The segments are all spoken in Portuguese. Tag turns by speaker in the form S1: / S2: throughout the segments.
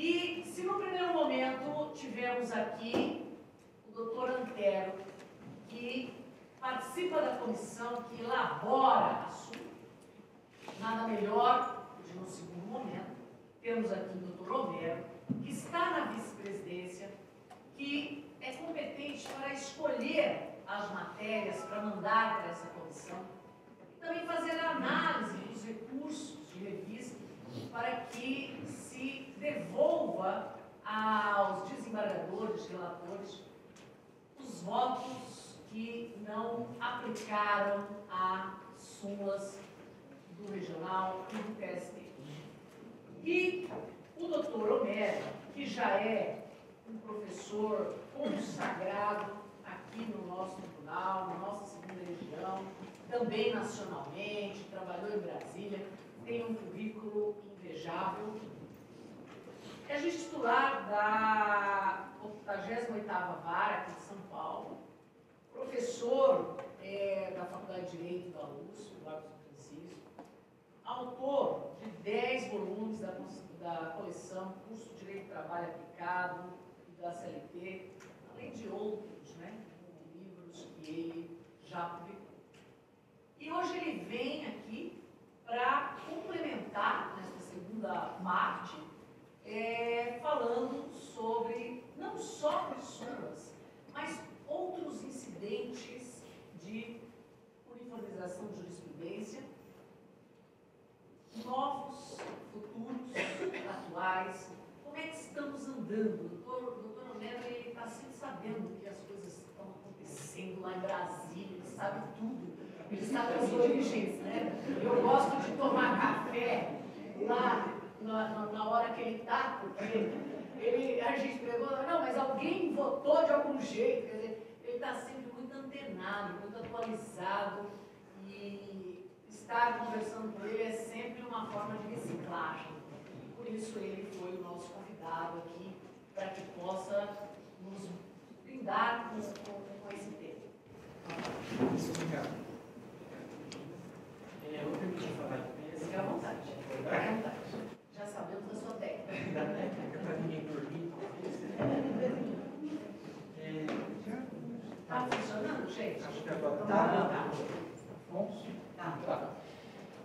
S1: E se no primeiro momento tivemos aqui o doutor Antero, que participa da comissão, que elabora assunto, nada melhor de no segundo momento, temos aqui o doutor Romero, que está na vice-presidência, que é competente para escolher as matérias para mandar para essa comissão, e também fazer a análise dos recursos de revista para que se devolva aos desembargadores, relatores, os votos que não aplicaram a súmulas do regional e do TST. E o doutor Homero, que já é um professor consagrado aqui no nosso tribunal, na nossa segunda região, também nacionalmente, trabalhou em Brasília, tem um currículo invejável. É juiz titular da 88ª Vara aqui de São Paulo, professor da Faculdade de Direito da USP, do Largo São Francisco, autor de 10 volumes da coleção Curso de Direito do Trabalho Aplicado e da CLT, além de outros, né, livros que ele já publicou. E hoje ele vem aqui para complementar, nesta segunda parte, falando sobre, não só pessoas, mas outros incidentes de uniformização de jurisprudência, novos, futuros, atuais. Como é que estamos andando? O doutor Romero está sempre sabendo que as coisas estão acontecendo lá em Brasília, ele sabe tudo. Ele sabe as origens, né? Eu gosto de tomar café lá na hora que ele está, porque a gente pergunta, não, mas alguém votou de algum jeito. Quer dizer, ele está sempre muito antenado, muito atualizado, e estar conversando com ele é sempre uma forma de reciclagem. Por isso ele foi o nosso convidado aqui, para que possa nos brindar com esse tema.
S2: Obrigado. Eu vou permitir falar de
S1: Fique à vontade. Fique à vontade. Já sabemos da sua técnica.
S2: Da técnica para ninguém dormir.
S1: Está funcionando, gente?
S2: Acho que agora
S1: Tá.
S2: Afonso?
S1: Tá.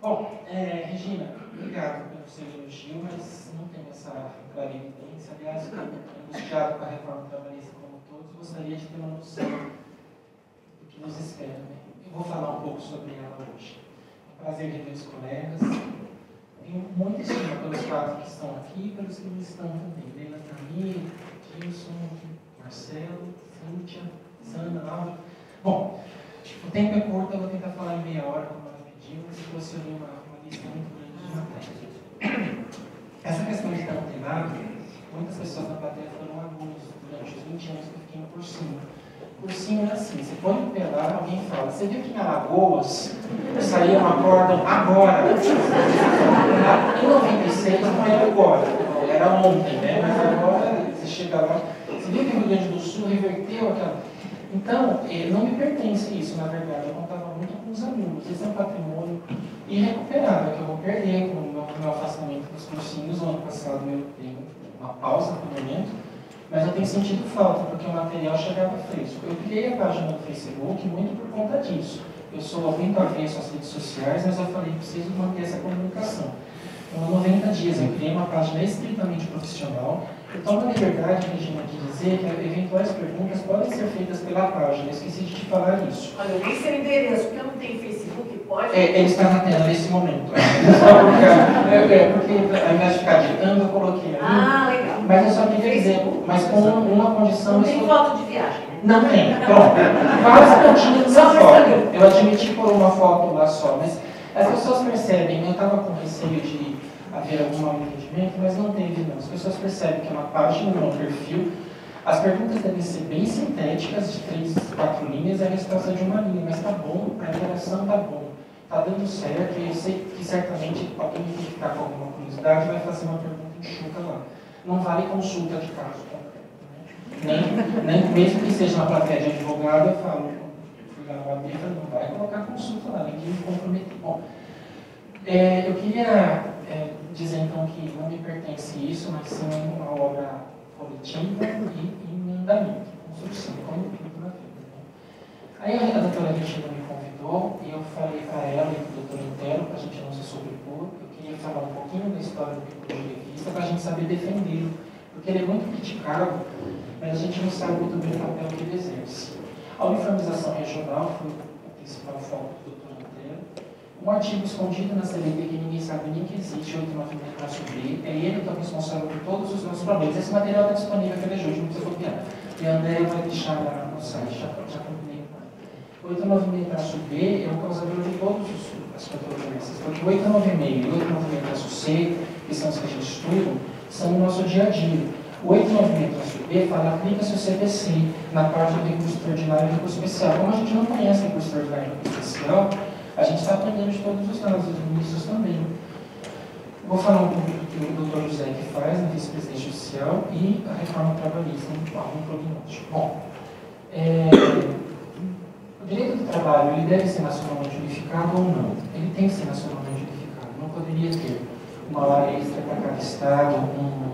S2: Bom, Regina, obrigado pelo seu elogio, mas não tenho essa clarividência. Aliás, estou angustiado com a reforma trabalhista como todos, gostaria de ter uma noção do que nos espera. Né? Eu vou falar um pouco sobre ela hoje. É um prazer rever os colegas. Tenho muita estima pelos quatro que estão aqui e pelos que não estão também. Leila Camille, Gilson, Marcelo, Cíntia, Sandra, Laura. Bom, o tempo é curto, eu vou tentar falar em meia hora, como ela pediu, mas eu selecionei uma lista muito grande de matérias. Essa questão de estar antenado, muitas pessoas na plateia foram alunos durante os 20 anos que eu fiquei no cursinho. O cursinho é assim, você põe o pé lá, alguém fala, você viu que em Alagoas saíram acordam agora? Em 96 não era agora, era ontem, né? Mas agora você chega lá, você viu que o Rio Grande do Sul reverteu aquela... Então, não me pertence isso, na verdade, eu contava muito com os alunos, esse é um patrimônio irrecuperável, que eu vou perder com o meu afastamento dos cursinhos. No ano passado eu dei uma pausa no momento, mas eu tenho sentido falta, porque o material chegava fresco. Eu criei a página do Facebook muito por conta disso. Eu sou muito avesso às redes sociais, mas eu falei, preciso manter essa comunicação. Então, há 90 dias eu criei uma página estritamente profissional. Eu tomo a liberdade, Regina, de dizer que eventuais perguntas podem ser feitas pela página. Eu esqueci de te falar isso.
S1: Olha, eu nem sei o endereço, porque eu não tenho Facebook, pode?
S2: Ele está na tela nesse momento. Porque ao invés de ficar digitando, eu coloquei ali.
S1: Ah, legal.
S2: Mas eu só queria dizer, mas com uma condição...
S1: Não tem foto de viagem, né?
S2: Não tem, pronto. Quase não tinha essa foto. Eu admiti por uma foto lá só, mas as pessoas percebem, eu estava com receio de haver algum mal entendimento, mas não teve não. As pessoas percebem que é uma página, não é um perfil. As perguntas devem ser bem sintéticas, de 3, 4 linhas, e a resposta de uma linha, mas tá bom, a interação tá bom, tá dando certo, e eu sei que certamente alguém que ficar com alguma curiosidade vai fazer uma pergunta enxuta lá. Não vale consulta de caso concreto, né? Nem mesmo que seja uma plateia de advogado, eu falo, fui lá no AB, não vai colocar consulta lá, ninguém me comprometeu. Bom, eu queria dizer então que não me pertence isso, mas sim uma obra coletiva e em andamento, construção, como tudo na vida. Né? Aí a doutora Regina me convidou e eu falei para ela e para o doutor Antero, para a gente não se sobrepor, eu queria falar um pouquinho da história do Piccolo de Revista para a gente saber defendê-lo, porque ele é muito criticado, mas a gente não sabe muito bem o papel que ele exerce. A uniformização regional foi o principal foco do doutor Antero. Um artigo escondido na CLT que ninguém sabe nem que existe, 896-B, é ele que é o responsável por todos os nossos problemas. Esse material está disponível aqui na Júlia, não precisa copiar. E a André vai deixar no site, já combinei com ela. 896-B é o causador de todas as controvérsias, porque o 896 e o 896-C, que são os que a gente estuda, são o nosso dia a dia. O 896-B fala, aplica-se o CPC na parte do recurso extraordinário e recurso especial. Como a gente não conhece recurso extraordinário e recurso especial, a gente está aprendendo de todos os lados, os ministros também. Vou falar um pouco do que o doutor José que faz na vice-presidente judicial e a reforma trabalhista, um prognóstico. Bom, o direito do trabalho, ele deve ser nacionalmente unificado ou não? Ele tem que ser nacionalmente unificado. Não poderia ter uma hora extra para cada estado, um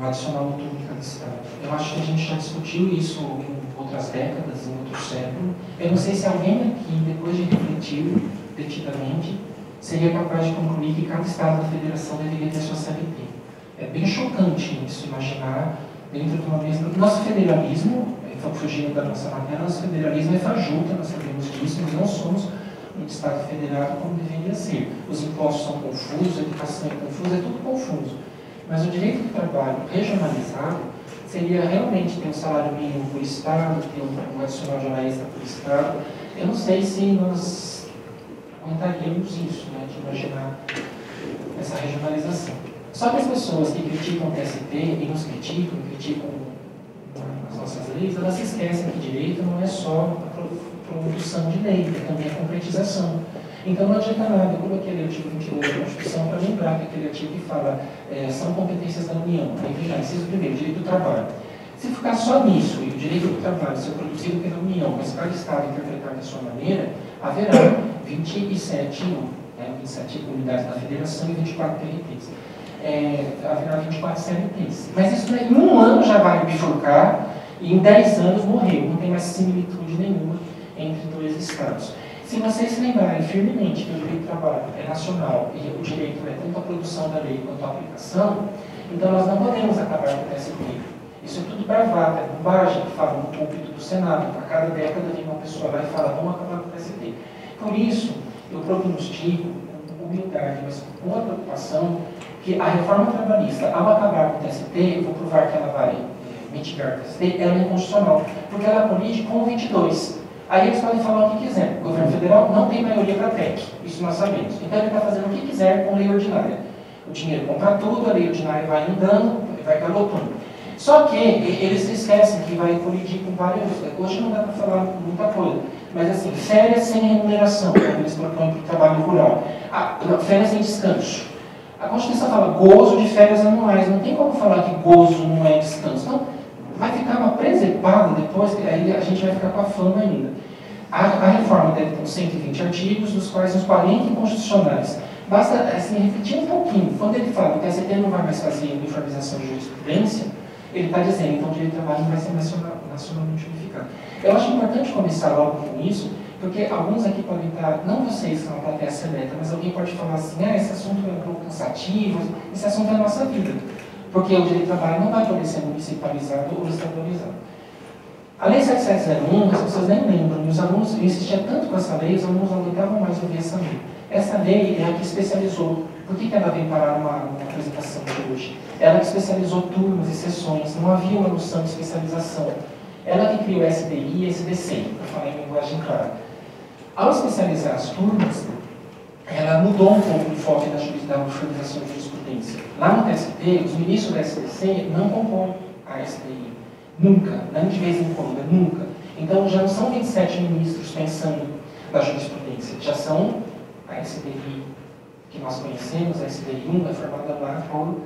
S2: adicional noturno em cada estado. Eu acho que a gente já discutiu isso em outras décadas, em outro século. Eu não sei se alguém aqui, depois de refletir detidamente, seria capaz de concluir que cada estado da federação deveria ter sua CLT. É bem chocante isso, imaginar dentro de uma mesma... Nosso federalismo, fugindo da nossa matéria, nosso federalismo é fajuta, nós sabemos disso, nós não somos um estado federado como deveria ser. Os impostos são confusos, a educação é confusa, é tudo confuso. Mas o direito do trabalho regionalizado seria realmente ter um salário mínimo por estado, ter um adicional de hora extra por estado. Eu não sei se nós aguentaríamos isso, né, de imaginar essa regionalização. Só que as pessoas que criticam o TST e nos criticam as nossas leis, elas se esquecem que direito não é só a produção de lei, é também a concretização. Então não adianta nada, eu coloquei ali o artigo 22 da Constituição para lembrar que aquele artigo que fala são competências da União. Aí veja, inciso primeiro, direito do trabalho. Se ficar só nisso, e o direito do trabalho ser produzido pela União, mas cada Estado interpretar da sua maneira, haverá 27 unidades da Federação e 24 TRTs. Haverá 24 CLTs. Mas isso em um ano já vai bifurcar e em 10 anos morreu. Não tem mais similitude nenhuma entre dois Estados. Se vocês se lembrarem firmemente que o direito do trabalho é nacional e o direito é tanto a produção da lei quanto a aplicação, então nós não podemos acabar com o TST. Isso é tudo bravata, é bobagem que fala no púlpito do Senado. A cada década vem uma pessoa lá e fala, vamos acabar com o TST. Por isso, eu prognostico, com humildade, mas com a preocupação, que a reforma trabalhista, ao acabar com o TST, eu vou provar que ela vai mitigar o TST, ela é inconstitucional, porque ela colide com o 22. Aí eles podem falar o que quiser. O governo federal não tem maioria para a PEC, isso nós sabemos. Então ele está fazendo o que quiser com a lei ordinária. O dinheiro compra tudo, a lei ordinária vai andando, vai galopando. Só que eles esquecem que vai colidir com várias... Hoje não dá para falar muita coisa, mas assim, férias sem remuneração, como eles propõem para o trabalho rural. Férias sem descanso. A Constituição fala gozo de férias anuais, não tem como falar que gozo não é descanso. Então, vai ficar uma presepada depois, que aí a gente vai ficar com a fama ainda. A reforma deve ter uns 120 artigos, dos quais uns 40 inconstitucionais. Basta assim, refletir um pouquinho. Quando ele fala que a CT não vai mais fazer uniformização de jurisprudência, ele está dizendo, então o direito do trabalho não vai ser nacionalmente unificado. Eu acho importante começar logo com isso, porque alguns aqui podem estar, não vocês que são uma plateia seleta, mas alguém pode falar assim, esse assunto é um pouco cansativo, esse assunto é a nossa vida. Porque o direito do trabalho não vai poder ser municipalizado ou estadualizado. A Lei 7701, as pessoas nem lembram, e os alunos, eu insistia tanto com essa lei, os alunos não aguentavam mais ouvir essa lei. Essa lei é a que especializou. Por que ela veio parar numa apresentação de hoje? Ela que especializou turmas e sessões, não havia uma noção de especialização. Ela que criou a SDI e a SDC, para falar em linguagem clara. Ao especializar as turmas, ela mudou um pouco o foco da uniformização de jurisprudência. Lá no TST, os ministros da SDC não compõem a SDI. Nunca, nem de vez em quando, nunca. Então já não são 27 ministros pensando na jurisprudência, já são a SDI que nós conhecemos, a SDI 1, é formada lá por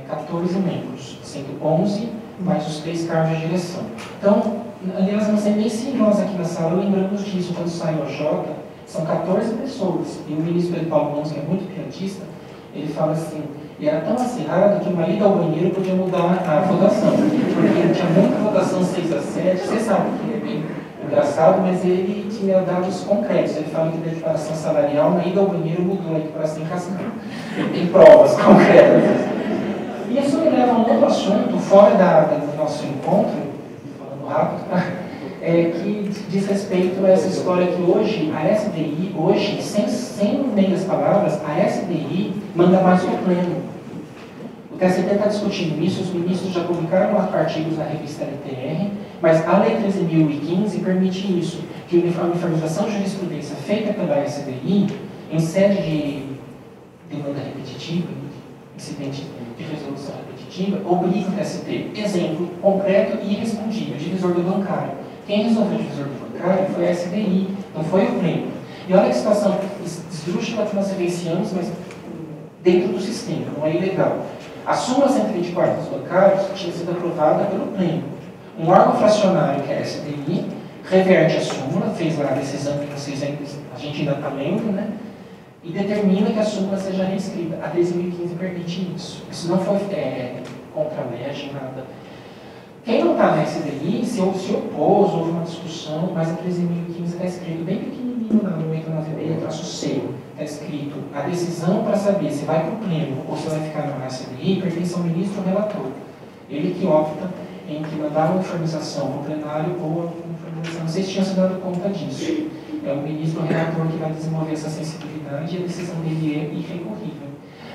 S2: 14 membros, sendo 11 mais os 3 cargos de direção. Então, aliás, não sei nem se nós aqui na sala lembramos disso, quando sai o OJ, são 14 pessoas, e o ministro Pedro Paulo Mons, que é muito piadista, Ele fala assim, e era tão acirrado que uma ida ao banheiro podia mudar a votação, porque tinha muita votação 6-7, você sabe que é bem engraçado, mas ele tinha dados concretos. Ele fala que da equiparação salarial, na ida ao banheiro mudou a equiparação em casal. Ele tem provas concretas. E isso me leva a um outro assunto, fora do nosso encontro, falando rápido, que diz respeito a essa história que hoje, a SDI, hoje, sem meias palavras, a SDI manda mais que o pleno. O TST está discutindo isso, os ministros já publicaram artigos na revista LTR, mas a Lei 13.015 permite isso, que a uniformização de jurisprudência feita pela SDI, em sede de demanda repetitiva, incidente de resolução repetitiva, obriga o TST. Exemplo concreto e irrespondível, divisor do bancário. Quem resolveu o divisor do bancário foi a SDI, não foi o pleno. E olha que situação esdrúxula que nós vivenciamos, mas dentro do sistema, não é ilegal. A súmula 124 dos bancários tinha sido aprovada pelo pleno. Um órgão fracionário, que é a SDI, reverte a súmula, fez lá a decisão que vocês ainda, a gente ainda está lendo, né? E determina que a súmula seja reescrita. A 13.015 permite isso. Isso não foi contra a lei, nada. Quem não está na SDI se opôs, houve uma discussão, mas a 13.015 está escrito bem pequenininho lá no 896-C. Está escrito, a decisão para saber se vai para o pleno ou se vai ficar na SDI pertence ao ministro relator. Ele que opta em que mandar uma uniformização para o plenário ou a uniformização. Não sei se tinham se dado conta disso. É o ministro relator que vai desenvolver essa sensibilidade e a decisão dele é irrecorrível.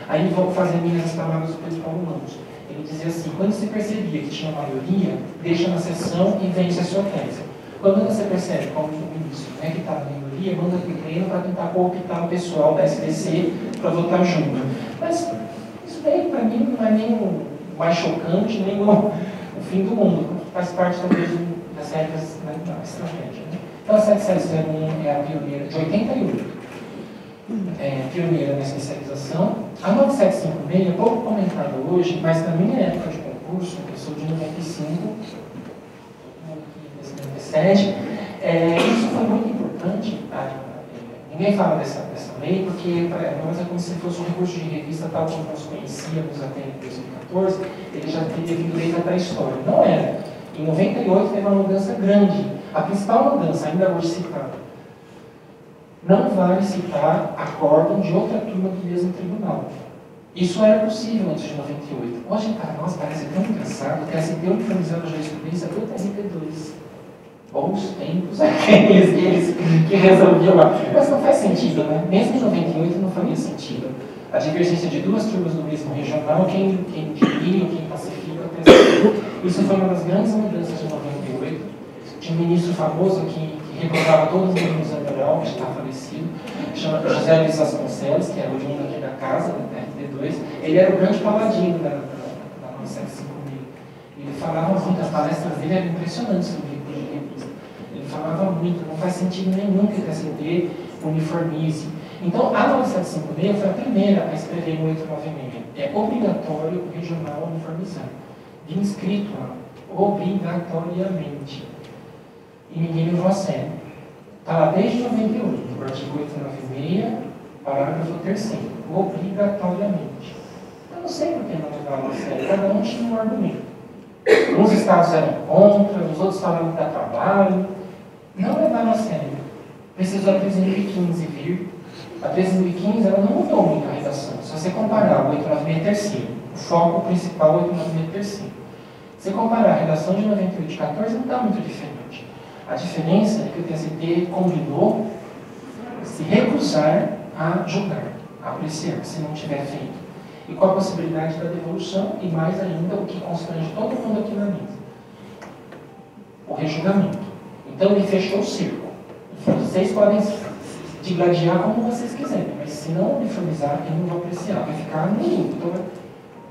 S2: Aí vou fazer minhas palavras do Pedro Paulo Lamos. Ele dizia assim, quando se percebia que tinha maioria, deixa na sessão e vence a sua tese. Quando você percebe, como o ministro que está na maioria, manda para o pleno para tentar cooptar o pessoal da SDC para votar junto. Mas isso daí, para mim, não é nem o mais chocante, nem o fim do mundo. Faz parte, talvez, das regras da estratégia. Né? Então, a 7701 é a pioneira de 88. Pioneira na especialização. A 9756 é pouco comentada hoje, mas na minha época de concurso, eu sou de 95, 97, isso foi muito importante. Ninguém fala dessa lei, porque para nós é como se fosse um recurso de revista tal como nós conhecíamos até em 2014, ele já teria vindo desde a pré-história. Não era. Em 98 teve uma mudança grande. A principal mudança, ainda hoje citada, não vale citar acórdão de outra turma do mesmo tribunal. Isso era possível antes de 98. Hoje, para nós, parece tão engraçado que a ST uniformizando a jurisprudência do TST2. Bons tempos, aqueles que resolviam lá. Mas não faz sentido, né? Mesmo em 98 não faria sentido. A divergência de duas turmas do mesmo regional, quem diria, quem pacifica, o TST. Isso foi uma das grandes mudanças de 98. Tinha um ministro famoso que recordava todos os membros do Andorral, que está falecido, chama José Luiz Vasconcelos, que era oriundo aqui da casa, da FT2. Ele era o grande paladino da 975000. Ele falava muito, as palestras dele eram impressionantes no livro de revista. Ele falava muito, não faz sentido nenhum que o TST uniformize. Então, a 9756 foi a primeira a escrever no 896. É obrigatório o regional uniformizar. Vinha escrito lá, obrigatoriamente. E ninguém levou a sério. Está lá desde 98, no artigo 896, parágrafo 3º, obrigatoriamente. Eu não sei por que não levaram a sério, cada um tinha um argumento. Uns estados eram contra, os outros falavam que dá trabalho. Não levaram a sério. Precisou a 13.015 vir. A 13.015 ela não mudou muito a redação. Se você comparar o 896 terceiro, o foco principal é o 896 terceiro. Se você comparar a redação de 98 de 14, não está muito diferente. A diferença é que o TST combinou se recusar a julgar, a apreciar, se não tiver feito. E com a possibilidade da devolução e, mais ainda, o que constrange todo mundo aqui na mesa. O rejulgamento. Então, ele fechou o círculo. Vocês podem digladiar como vocês quiserem, mas se não uniformizar, eu não vou apreciar. Vai ficar no limbo. Então, vai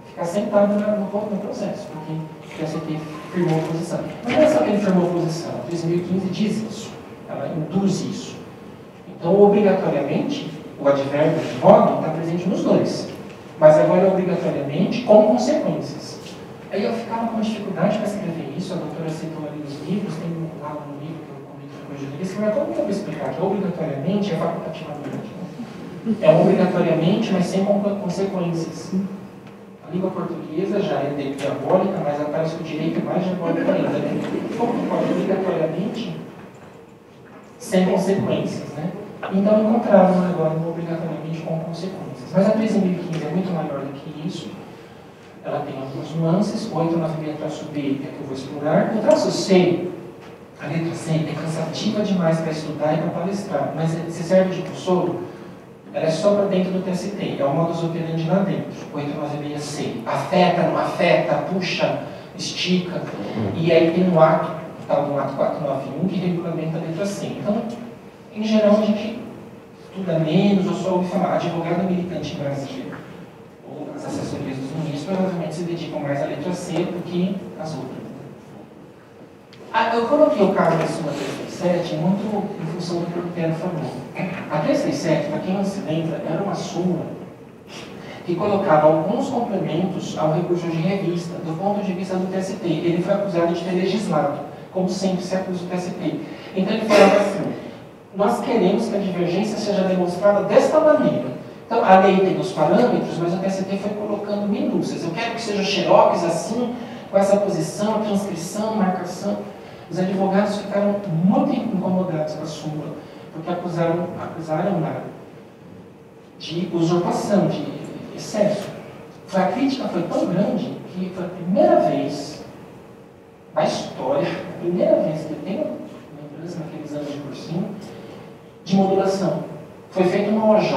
S2: ficar sentado no processo, porque o TST firmou a posição. Mas não é só que ele firmou a posição. A 13.015 diz isso. Ela induz isso. Então, obrigatoriamente, o advérbio de modo está presente nos dois. Mas agora, obrigatoriamente, com consequências. Aí eu ficava com dificuldade para escrever isso. A doutora citou ali os livros. Tem lá um livro que eu comentei com a jornalista. Mas como que eu vou explicar? Que obrigatoriamente é facultativamente. Né? É um obrigatoriamente, mas sem consequências. A língua portuguesa já é diabólica, mas parece que o direito é mais diabólico ainda. Né? Como que pode obrigatoriamente, sem consequências, né? Então encontraram agora obrigatoriamente com consequências. Mas a 13.015 é muito maior do que isso. Ela tem algumas nuances. O 896 traço B é que eu vou explorar. O traço C, a letra C, é cansativa demais para estudar e para palestrar, mas se serve de consolo, ela é só para dentro do TST, é o modus operandi lá dentro. 896C. Afeta, não afeta, puxa, estica. E aí tem um ato, o tal do ato 491, que regulamenta a letra C. Então, em geral, a gente estuda menos, ou só ouve falar. Advogado militante em Brasília, ou as assessorias dos ministros, provavelmente se dedicam mais à letra C do que às outras. Eu coloquei o caso da súmula 337 muito em função do que o Antero falou. A 337, para quem não se lembra, era uma súmula que colocava alguns complementos ao recurso de revista, do ponto de vista do TST. Ele foi acusado de ter legislado, como sempre se acusa o TST. Então ele falava assim: nós queremos que a divergência seja demonstrada desta maneira. Então, a lei tem os parâmetros, mas o TST foi colocando minúcias. Eu quero que seja xerox assim, com essa posição, transcrição, marcação. Os advogados ficaram muito incomodados com a súmula, porque acusaram de usurpação, de excesso. A crítica foi tão grande que foi a primeira vez na história, a primeira vez que eu tenho lembrança naqueles anos de cursinho, de modulação. Foi feita uma OJ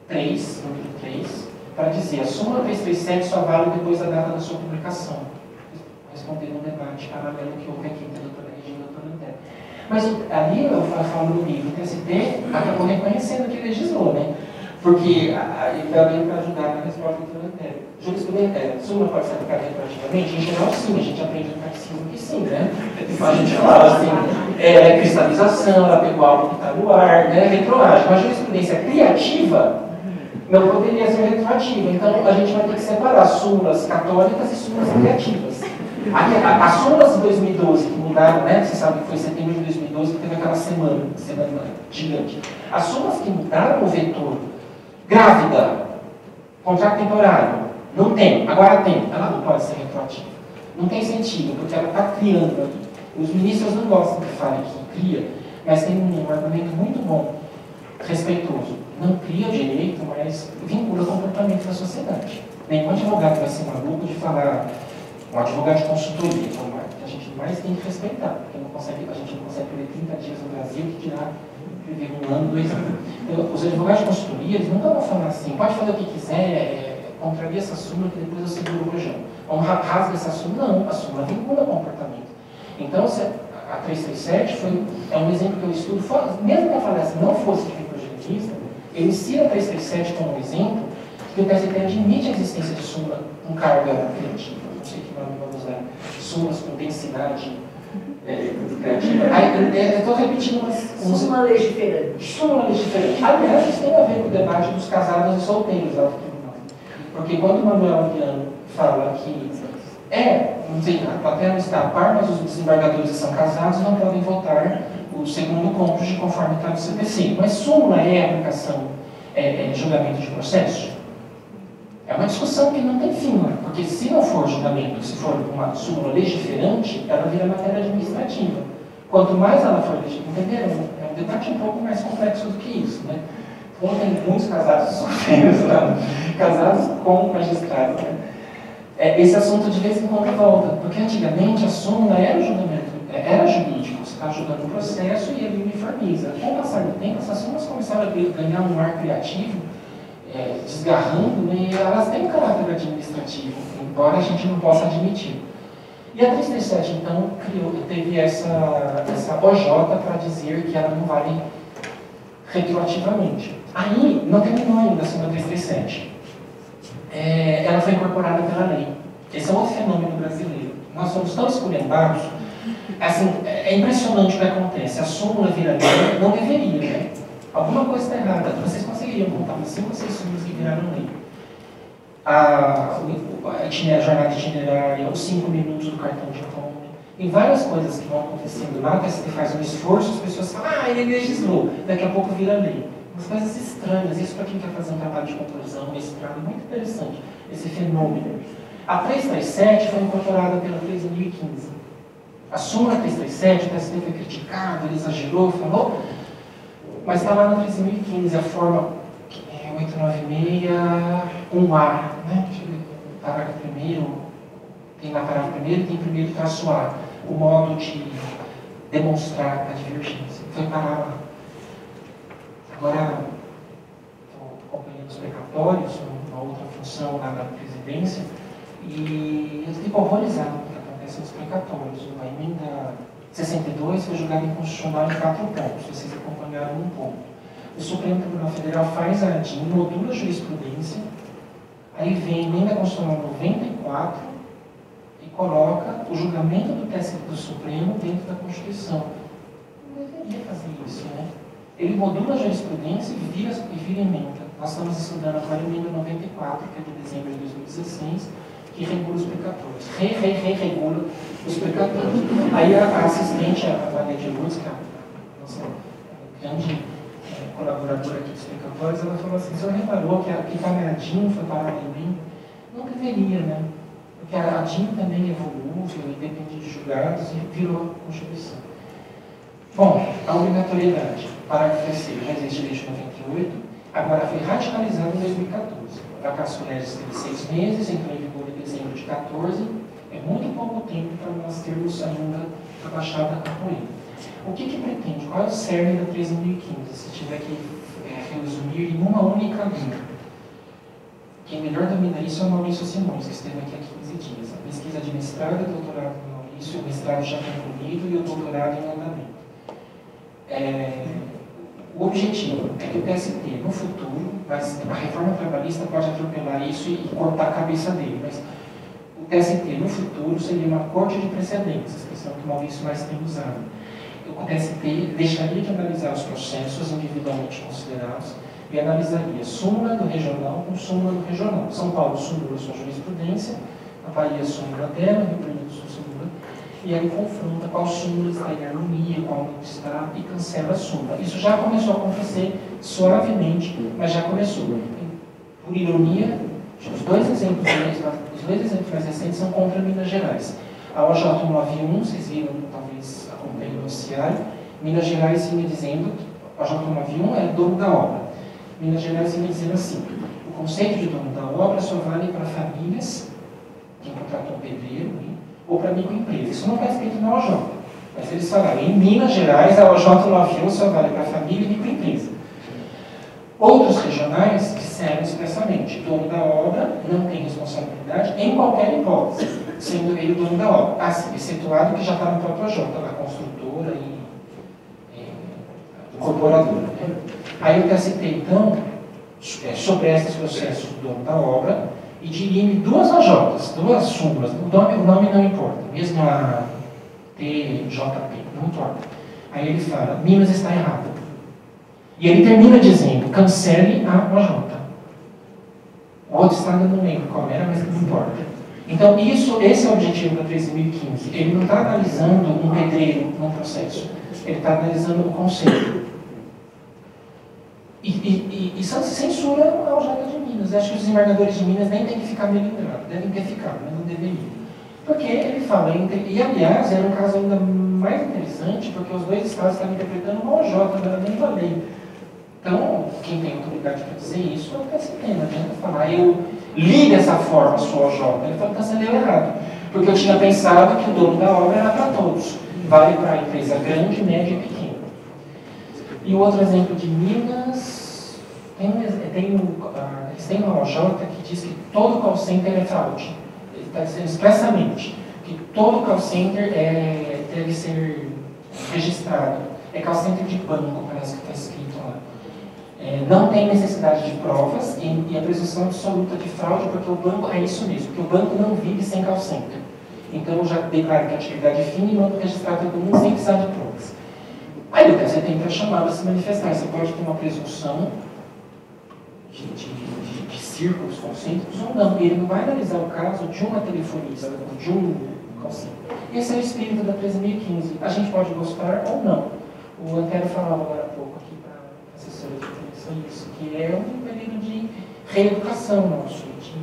S2: 3, número 3, para dizer: a súmula 337 só vale depois da data da sua publicação. Responder um debate paralelo que houve aqui entre a doutora Regina e a doutora Antero. Mas ali, eu falo no livro, o TST acabou reconhecendo que legislou, né? Porque ele veio para ajudar na resposta do doutor Antero. Jurisprudência, súmula pode ser aplicada retroativamente? Em geral, sim, a gente aprende no catecismo que sim, né? A gente fala assim, cristalização, ela pegou algo que está no ar, né? Retroágil. Mas jurisprudência criativa não poderia ser retroativa. Então, a gente vai ter que separar súmulas católicas e súmulas criativas. As súmulas de 2012 que mudaram, né? Você sabe que foi em setembro de 2012 que teve aquela semana gigante. As súmulas que mudaram o vetor, grávida, contrato temporário, não tem, agora tem, ela não pode ser retroativa. Não tem sentido, porque ela está criando aqui. Os ministros não gostam que fale que cria, mas tem um argumento muito bom, respeitoso. Não cria o direito, mas vincula o comportamento da sociedade. Nenhum advogado vai ser maluco de falar. Um advogado de consultoria, que a gente mais tem que respeitar, porque a gente não consegue viver 30 dias no Brasil, que dirá viver 1 ano, 2 anos. Então, os advogados de consultoria, eles nunca vão falar assim: pode fazer o que quiser, contraria essa súmula que depois eu seguro o rojão. Vamos rasga essa súmula. Não, a súmula vincula o comportamento. Então, a 337 é um exemplo que eu estudo, mesmo que a palestra não fosse de reprojetivista, eu ensino a 337 como um exemplo que o TST admite a existência de súmula com carga criativa. Não sei que nome vamos usar. Súmulas com densidade criativa. Eu estou repetindo umas...
S1: Súmula legiferante.
S2: Súmula legiferante. Aliás, isso tem a ver com o debate dos casados e solteiros lá do tribunal. Porque quando o Manuel Viano fala que não sei, a plateia não está a par, mas os desembargadores são casados e não podem votar o segundo cônjuge conforme está no CPC. Mas súmula é aplicação, julgamento de processo? É uma discussão que não tem fim, né? Porque se não for julgamento, se for uma súmula legiferante, ela vira matéria administrativa. Quanto mais ela for legiferante, entenderam? É um debate um pouco mais complexo do que isso, né? Então tem muitos casados solteiros lá, casados com magistrado, né? Esse assunto de vez em quando volta, porque antigamente a súmula era o julgamento, era jurídico, você está julgando o processo e ele uniformiza. Com o passar do tempo, essas súmulas começaram a ganhar um ar criativo, desgarrando, e elas têm um caráter administrativo, embora a gente não possa admitir. E a 337, então, teve essa OJ para dizer que ela não vale retroativamente. Aí, não terminou ainda a súmula 337. Ela foi incorporada pela lei. Esse é outro fenômeno brasileiro. Nós somos tão esculhambados, assim, é impressionante o que acontece. A súmula vira lei, não deveria, né? Alguma coisa está errada. Vocês conseguiriam contar umas 5 ou 6 súmulas que viraram lei. A jornada itinerária, os 5 minutos do cartão de home. Tem várias coisas que vão acontecendo lá, que você faz um esforço, as pessoas falam: ele legislou, daqui a pouco vira lei. umas coisas estranhas. Isso para quem quer fazer um trabalho de conclusão, mestrado, é muito interessante, esse fenômeno. A 337 foi incorporada pela 13.015. A súmula 337, o TST foi criticado, ele exagerou, falou, mas está lá na 13.015, a forma 896-1A, né? Parágrafo primeiro, tem na parágrafo primeiro, tem primeiro traço A, o modo de demonstrar a divergência. Foi parar lá. Agora, estou acompanhando os precatórios, uma outra função lá da presidência, e eu fico horrorizado com o que acontece nos precatórios. A emenda 62 foi julgada inconstitucional em 4 pontos, vocês acompanharam um pouco. O Supremo Tribunal Federal faz a ADIM, modula a jurisprudência, aí vem a emenda constitucional 94 e coloca o julgamento do Supremo dentro da Constituição. Não deveria fazer isso, né? Ele modula a jurisprudência e vira emenda. Nós estamos estudando agora a emenda 94, que é de dezembro de 2016, que regula os precatórios. Regula os precatórios. Aí a assistente, a Maria de Lourdes, que é a nossa grande colaboradora aqui dos precatórios, ela falou assim, o senhor reparou que a DIN foi parar em mim? Não deveria, né? Porque a DIN também evolui, depende de julgados e virou Constituição. Bom, a obrigatoriedade. Parágrafo 3º, já existe desde 98, agora foi radicalizado em 2014. A vacatio legis teve 6 meses, entrou em vigor em dezembro de 2014, é muito pouco tempo para nós termos ainda abaixado a poeira. O que pretende? Qual é o cerne da 13.015? Se tiver que resumir em uma única linha. Quem melhor domina isso é o Maurício Simões, que esteve aqui há 15 dias. A pesquisa de mestrado e doutorado do Maurício, o mestrado já concluído e o doutorado em andamento. O objetivo é que o TST, no futuro, mas a reforma trabalhista pode atropelar isso e cortar a cabeça dele, mas o TST, no futuro, seria uma corte de precedentes, a expressão que o Maurício mais tem usado. O TST deixaria de analisar os processos individualmente considerados e analisaria súmula do regional com súmula do regional. São Paulo, súmula sua jurisprudência, a Bahia, súmula dela, Rio Grande do Sul, súmula, e aí confronta qual súmula está em harmonia, qual não está, e cancela a súmula. Isso já começou a acontecer suavemente, mas já começou. Por ironia, os dois exemplos mais recentes são contra Minas Gerais. A OJ 191, vocês viram, talvez acompanhem no noticiário, Minas Gerais vinha dizendo, a OJ 191 é dono da obra. Minas Gerais vinha dizendo assim, o conceito de dono da obra só vale para famílias, quem contratou um pedreiro, ou para microempresa. Isso não está escrito na OJ. Mas eles falaram, em Minas Gerais, a OJ 191 só vale para família e microempresa. Outros regionais disseram expressamente, dono da obra não tem responsabilidade em qualquer hipótese, sendo ele o dono da obra, assim, excetuado que já está no próprio OJ, a construtora e incorporadora. Né? Aí o TST, então, sobresta esse processo do dono da obra e dirime duas AJs, duas súmulas, o nome não importa, mesmo a TJP, não importa. Aí ele fala, Minas está errada. E ele termina dizendo, cancele a OJ. O outro estado eu não lembro qual era, mas não importa. Então, esse é o objetivo da 13.015. Ele não está analisando um pedreiro num processo. Ele está analisando o conceito. E censura a OJ de Minas. Acho que os desembargadores de Minas nem têm que ficar melindrados. Devem ter ficado, mas não deveriam. Porque ele fala, e aliás, era um caso ainda mais interessante, porque os dois estados estavam interpretando uma OJ, não era nem uma lei. Então, quem tem autoridade para dizer isso é o TST, não adianta falar, eu li dessa forma a sua OJ. Ele falou que está sendo errado, porque eu tinha pensado que o dono da obra era para todos, vale para a empresa grande, média e pequena. E o outro exemplo de Minas, eles têm uma OJ que diz que todo call center é fraude. Ele está dizendo expressamente que todo call center deve ser registrado. É call center de banco, parece que está escrito lá. Não tem necessidade de provas e a presunção absoluta de fraude, porque o banco é isso mesmo, porque o banco não vive sem call center. Então eu já declaro que a atividade é fina e mando registrar todo mundo sem precisar de provas. Aí você tem que ser chamado a se manifestar. Você pode ter uma presunção de círculos concêntricos ou não. Ele não vai analisar o caso de uma telefonista ou de um call center. Esse é o espírito da 13.015. A gente pode gostar ou não. O Antero falava agora há pouco aqui para a assessora de imprensa reeducação nosso, de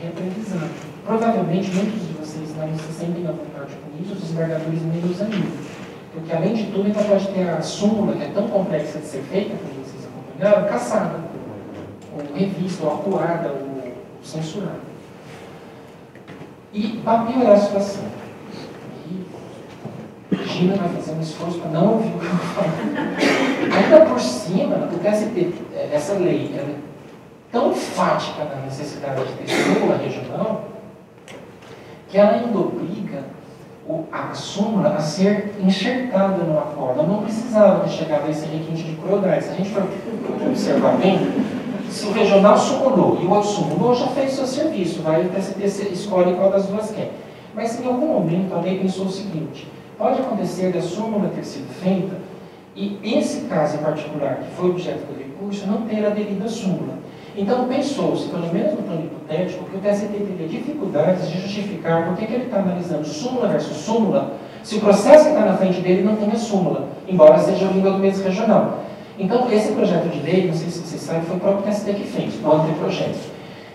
S2: reaprendizagem. Provavelmente muitos de vocês não se sentem à vontade com isso, os desembargadores menos ainda. Porque além de tudo ainda pode ter a súmula, que é tão complexa de ser feita, como vocês acompanharam, caçada, ou revista, ou acuada, ou censurada. E para piorar a situação, Gina vai fazer um esforço para não ouvir o que eu falo. Ainda por cima, o TST, essa lei, ela é tão enfática na necessidade de ter súmula regional, que ela ainda obriga a súmula a ser enxertada no acordo. Não precisava ter chegado a esse requinte de crueldade. Se a gente for observar bem, se o regional sumulou e o outro sumulou, já fez o seu serviço, vai o TST escolhe qual das duas quer. Mas em algum momento a lei pensou o seguinte: pode acontecer da súmula ter sido feita e esse caso em particular, que foi objeto do recurso, não ter aderido à súmula. Então pensou-se, pelo menos no plano hipotético, que o TST teria dificuldades de justificar por que ele está analisando súmula versus súmula, se o processo que está na frente dele não tem a súmula, embora seja a língua do mês regional. Então, esse projeto de lei, não sei se vocês sabem, foi o próprio TST que fez, o anteprojeto.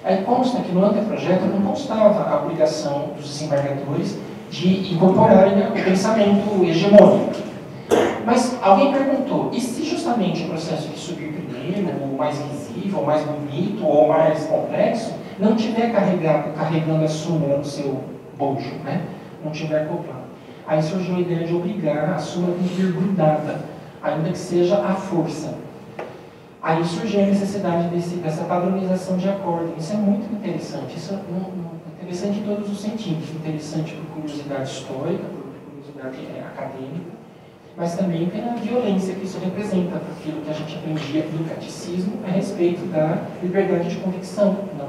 S2: Aí consta que no anteprojeto não constava a obrigação dos desembargadores de incorporarem o pensamento hegemônico. Mas alguém perguntou, e se justamente o processo que subir primeiro, ou mais visível, ou mais bonito, ou mais complexo, não tiver carregando a súmula no seu bojo, né? Não tiver acoplado? Aí surgiu a ideia de obrigar a súmula a vir grudada, ainda que seja à força. Aí surgiu a necessidade dessa padronização de acordo. Isso é muito interessante. Isso é interessante em todos os sentidos. Interessante por curiosidade histórica, por curiosidade acadêmica, mas também pela violência que isso representa, por aquilo que a gente aprendia no catecismo a respeito da liberdade de convicção. Não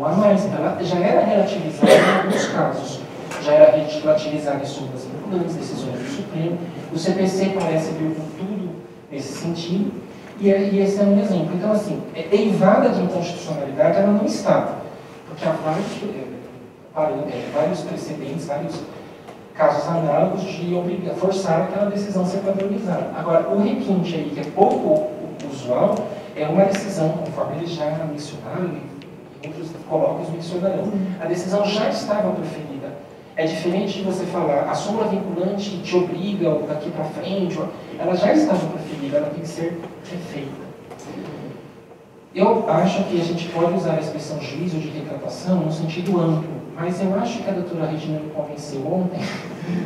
S2: há mais. Ela já era relativizada em alguns casos. Já era relativizada em súmulas vinculantes, decisões do Supremo. O CPC parece vir com tudo nesse sentido, e esse é um exemplo. Então, assim, derivada de inconstitucionalidade, ela não estava, porque há vários precedentes, vários casos análogos de forçar aquela decisão a ser padronizada. Agora, o requinte aí, que é pouco usual, é uma decisão, conforme eles já mencionaram, e outros colóquios mencionarão, a decisão já estava proferida. É diferente de você falar, a súmula vinculante te obriga daqui para frente, ela já estava proferida, ela tem que ser refeita. Eu acho que a gente pode usar a expressão juízo de retratação no sentido amplo, mas eu acho que a doutora Regina me convenceu ontem,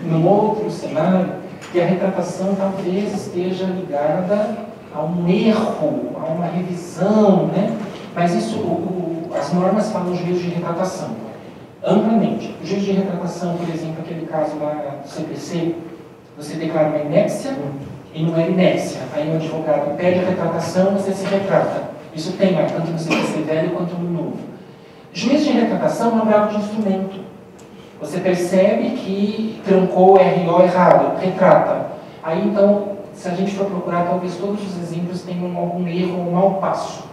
S2: num outro cenário, que a retratação talvez esteja ligada a um erro, a uma revisão, né? Mas isso, as normas falam juízo de retratação. Amplamente. O juízo de retratação, por exemplo, aquele caso lá do CPC, você declara uma inépcia e não é inépcia. Aí o advogado pede a retratação, você se retrata. Isso tem lá, tanto no CPC velho quanto no novo. Juízo de retratação é um grau de instrumento. Você percebe que trancou o RO errado, retrata. Aí então, se a gente for procurar, talvez todos os exemplos tenham algum erro ou mau passo.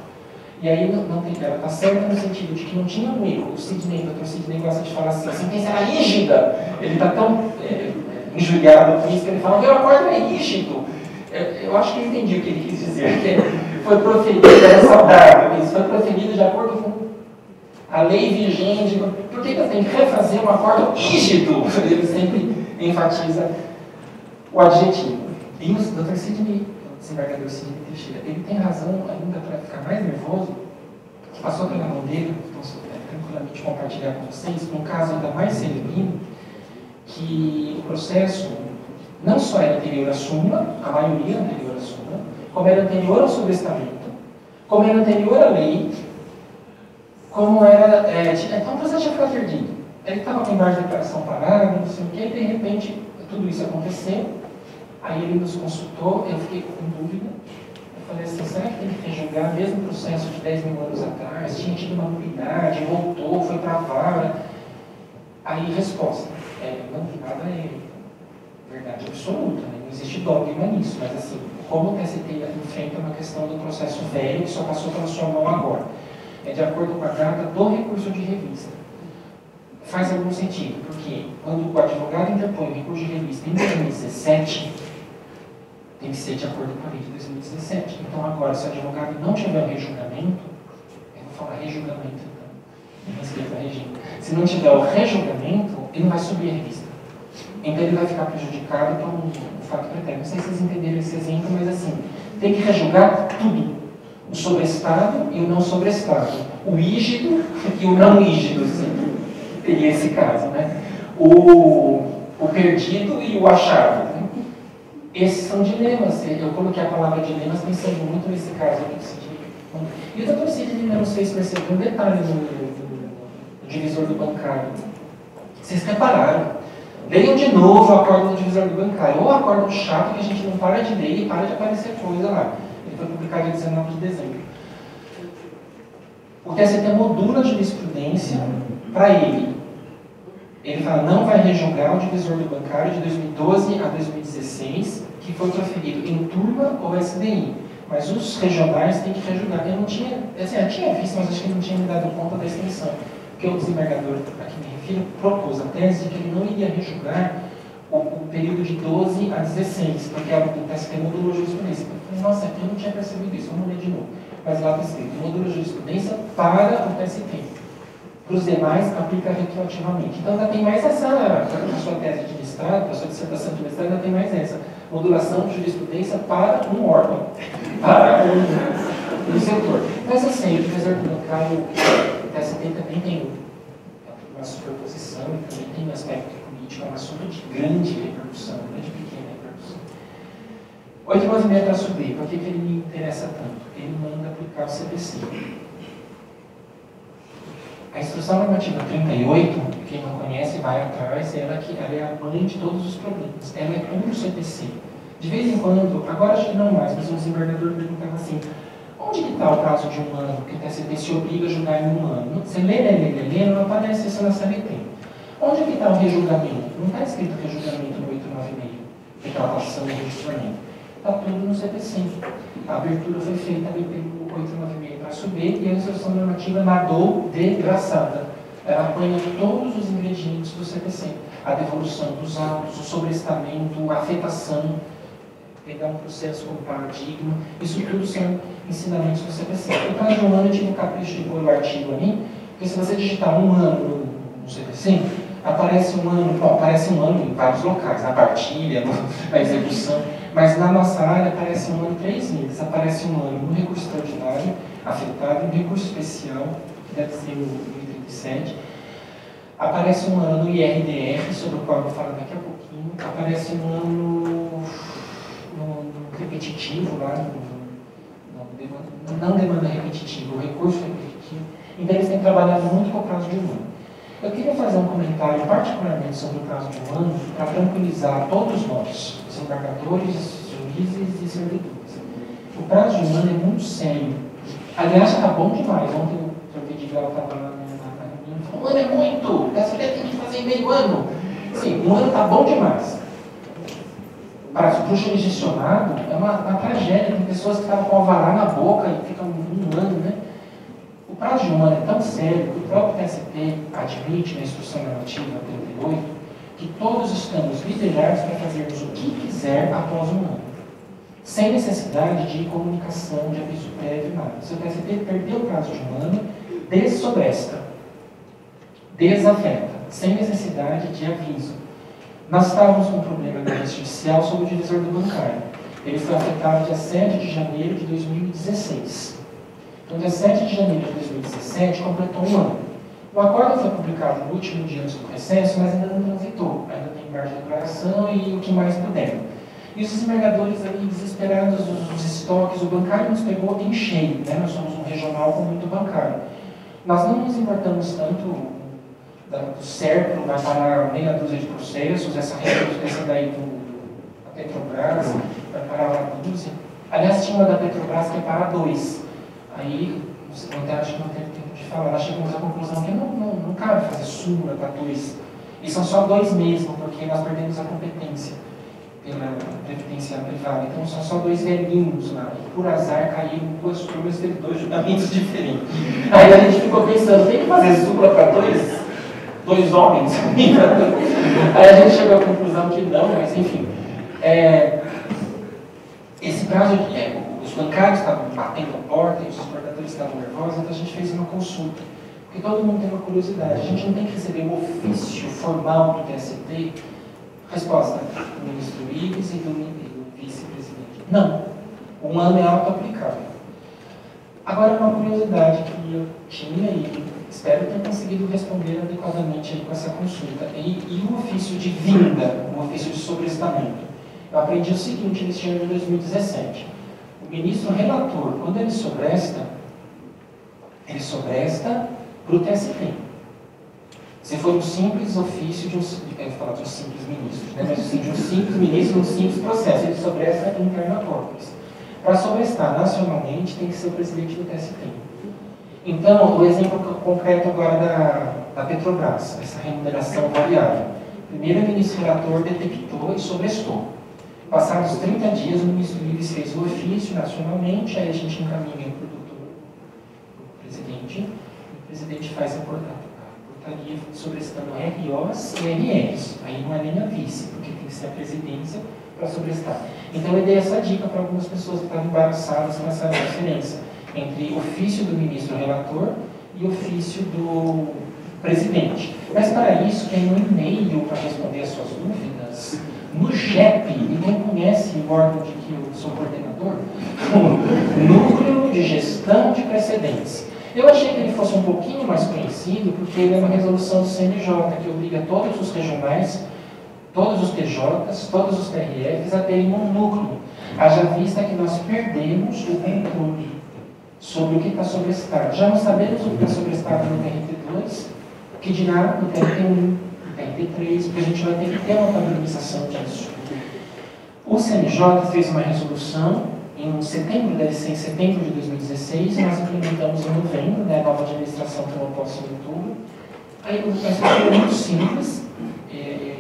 S2: E aí não tem, ela está certa no sentido de que não tinha um erro. O Dr. Sidney gosta de falar assim, a sentença era rígida. Ele está tão injuriado com isso que ele fala, meu acordo é rígido. Eu acho que eu entendi o que ele quis dizer, que foi proferido, era saudável, isso foi proferido de acordo com a lei vigente. Por que eu tenho que refazer um acordo rígido? Ele sempre enfatiza o adjetivo. E o Dr. Sidney, o desembargador Sidney Teixeira, ele tem razão ainda para ficar mais nervoso, que passou pela mão dele, posso tranquilamente compartilhar com vocês, um caso ainda mais celebrino, que o processo não só era anterior à súmula, a maioria anterior à súmula, como era anterior ao sobrestamento, como era anterior à lei, como era... então o processo já ficava perdido. Ele estava com embaixo de declaração parada, não sei o quê, e de repente tudo isso aconteceu. Aí ele nos consultou, eu fiquei com dúvida. Eu falei assim, será que tem que julgar mesmo o processo de 10 mil anos atrás? Tinha tido uma nulidade, voltou, foi para a vara. Aí, resposta. Não, nada é verdade absoluta, né? Não existe dogma nisso, mas assim, como o TST enfrenta uma questão do processo velho que só passou pela sua mão agora? É de acordo com a data do recurso de revista. Faz algum sentido, porque quando o advogado interpõe o recurso de revista em 2017, Tem que ser de acordo com a lei de 2017. Então, agora, se o advogado não tiver rejulgamento, eu vou falar rejulgamento, então, não esqueça a Regina. Se não tiver o rejulgamento, ele não vai subir a revista. Então, ele vai ficar prejudicado por um fato pretérito. Não sei se vocês entenderam esse exemplo, mas assim, tem que rejulgar tudo. O sobreestado e o não sobreestado. O ígido e o não ígido, assim, teria esse caso, né? O perdido e o achado. Né? Esses são dilemas. Eu coloquei a palavra dilemas pensando muito nesse caso aqui. E o doutor Sidney nos fez perceber um detalhe no divisor do bancário. Vocês repararam? Leiam de novo o acórdão do divisor do bancário. Ou o acórdão chato que a gente não para de ler e para de aparecer coisa lá. Ele foi publicado em 19 de dezembro. O TST modula a jurisprudência para ele. Ele fala, não vai rejulgar o divisor do bancário de 2012 a 2016, que foi proferido em turma ou SDI. Mas os regionais têm que rejulgar. Eu não tinha, assim, eu tinha visto, mas acho que não tinha me dado conta da extensão. Porque o desembargador a que me refiro propôs a tese de que ele não iria rejulgar o período de 12 a 16, porque o TST modulou a jurisprudência. Eu falei, nossa, aqui eu não tinha percebido isso, vamos ler de novo. Mas lá está escrito, modula a jurisprudência para o TST. Para os demais, aplica retroativamente. Então, ainda tem mais essa, na sua tese de mestrado, na sua dissertação de mestrado, ainda tem mais essa. Modulação de jurisprudência para um órgão, para um setor. Mas, assim, o divisor do bancário, o TST também tem uma superposição, e também tem um aspecto político, é um assunto de grande repercussão, não é de pequena repercussão. 8,9-B, por que ele me interessa tanto? Ele manda aplicar o CPC. A Instrução Normativa 38, quem não conhece, vai atrás, ela é a mãe de todos os problemas. Ela é puro CPC. De vez em quando, agora acho que não mais, mas o desembargador perguntava assim, onde que está o prazo de um ano que o TST se obriga a julgar em um ano? Você lê, não aparece isso na CLT. Onde que está o rejulgamento? Não está escrito rejulgamento no 896, declaração e registramento. Está tudo no CPC. A abertura foi feita pelo 896 para subir e a instrução normativa nadou de braçada. Ela apanha todos os ingredientes do CPC. A devolução dos autos, o sobrestamento, a afetação, pegar um processo como paradigma, isso tudo são ensinamentos do CPC. No caso de um ano, eu tive um capricho de pôr o artigo ali, porque se você digitar um ano no CPC, aparece um ano em vários locais, na partilha, na execução, mas na nossa área aparece um ano 3 meses, aparece um ano no recurso extraordinário, afetado, no recurso especial, que deve ser o 1037, aparece um ano no IRDF, sobre o qual eu vou falar daqui a pouquinho, aparece um ano no repetitivo, lá não demanda repetitiva, o recurso repetitivo, então eles têm trabalhado muito com o prazo de um ano. Eu queria fazer um comentário particularmente sobre o prazo de um ano para tranquilizar todos nós, desembargadores, juízes e servidores. O prazo de um ano é muito sério. Aliás, está bom demais. Ontem o Sr. Vidigal estava lá na reunião e falou, um ano é muito, o TST tem que fazer em meio ano. Sim, um ano está bom demais. Para o jurisdicionado é uma tragédia. Tem pessoas que estavam com o alvará na boca e ficam um ano, né? O prazo de um ano é tão sério que o próprio TST admite na Instrução Normativa 38 que todos estamos liberados para fazermos o que quiser após um ano, sem necessidade de comunicação, de aviso prévio, nada. Se o TST perdeu o prazo de um ano, dessobresta, desafeta, sem necessidade de aviso. Nós estávamos com um problema na judicial sobre o divisor do bancário. Ele foi afetado dia 7 de janeiro de 2016. Então, dia 7 de janeiro de 2017, completou um ano. O acordo foi publicado no último dia antes do recesso, mas ainda não transitou. Ainda tem embargo de declaração e o que mais puder. E os desembargadores ali desesperados, os estoques, o bancário nos pegou em cheio, né? Nós somos um regional com muito bancário. Nós não nos importamos tanto do CERPRO, vai parar meia dúzia de processos, essa daí da Petrobras, vai parar uma dúzia. Aliás, tinha uma da Petrobras que ia parar 2. Aí, acho que não teve tempo de falar, nós chegamos à conclusão que não cabe fazer súmula para 2. E são só 2 mesmo, porque nós perdemos a competência pela previdência privada. Então, são só 2 velhinhos lá. E, por azar, caíram 2 turmas e teve 2 julgamentos diferentes. Aí a gente ficou pensando, tem que fazer súmula para 2 homens? Aí a gente chegou à conclusão que não, mas enfim. prazo, os bancários estavam batendo a porta e os exportadores estavam nervosos, então a gente fez uma consulta. Porque todo mundo tem uma curiosidade. A gente não tem que receber um ofício formal do TST. Resposta do ministro Ives e do vice-presidente. Não. 1 ano é auto-aplicável. Agora, uma curiosidade que eu tinha e espero ter conseguido responder adequadamente aí com essa consulta. E o ofício de vinda, o ofício de sobrestamento. Eu aprendi o seguinte neste ano de 2017. O ministro relator, quando ele sobresta para o TST. Se for um simples ofício de um simples ministro, né? Mas assim, de um simples ministro, um simples processo, ele sobresta interna corporis. Para sobrestar nacionalmente, tem que ser o presidente do TST. Então, o exemplo concreto agora da Petrobras, essa remuneração variável. Primeiro, o ministro relator detectou e sobrestou. Passados 30 dias, o ministro Ives fez o ofício nacionalmente, aí a gente encaminha para o presidente, o presidente faz a portaria sobrestando ROs e RRs. Aí não é nem a vice, porque tem que ser a presidência para sobrestar. Então eu dei essa dica para algumas pessoas que estavam embaraçadas com essa diferença entre ofício do ministro relator e ofício do presidente. Mas para isso tem um e-mail para responder as suas dúvidas. No JEP, ninguém conhece o órgão de que eu sou coordenador, o Núcleo de Gestão de Precedentes. Eu achei que ele fosse um pouquinho mais conhecido, porque ele é uma resolução do CNJ, que obriga todos os regionais, todos os TJs, todos os TRFs a terem um núcleo. Haja vista que nós perdemos o controle sobre o que está sobrestado. Já não sabemos o que está sobrestado no TRT2, que dirá no TRT1, TRT3, porque a gente vai ter que ter uma padronização disso. O CNJ fez uma resolução em setembro, deve ser em setembro de 2016, e nós implementamos em novembro, né, a nova administração tomou posse em outubro. Aí o processo é muito simples, eu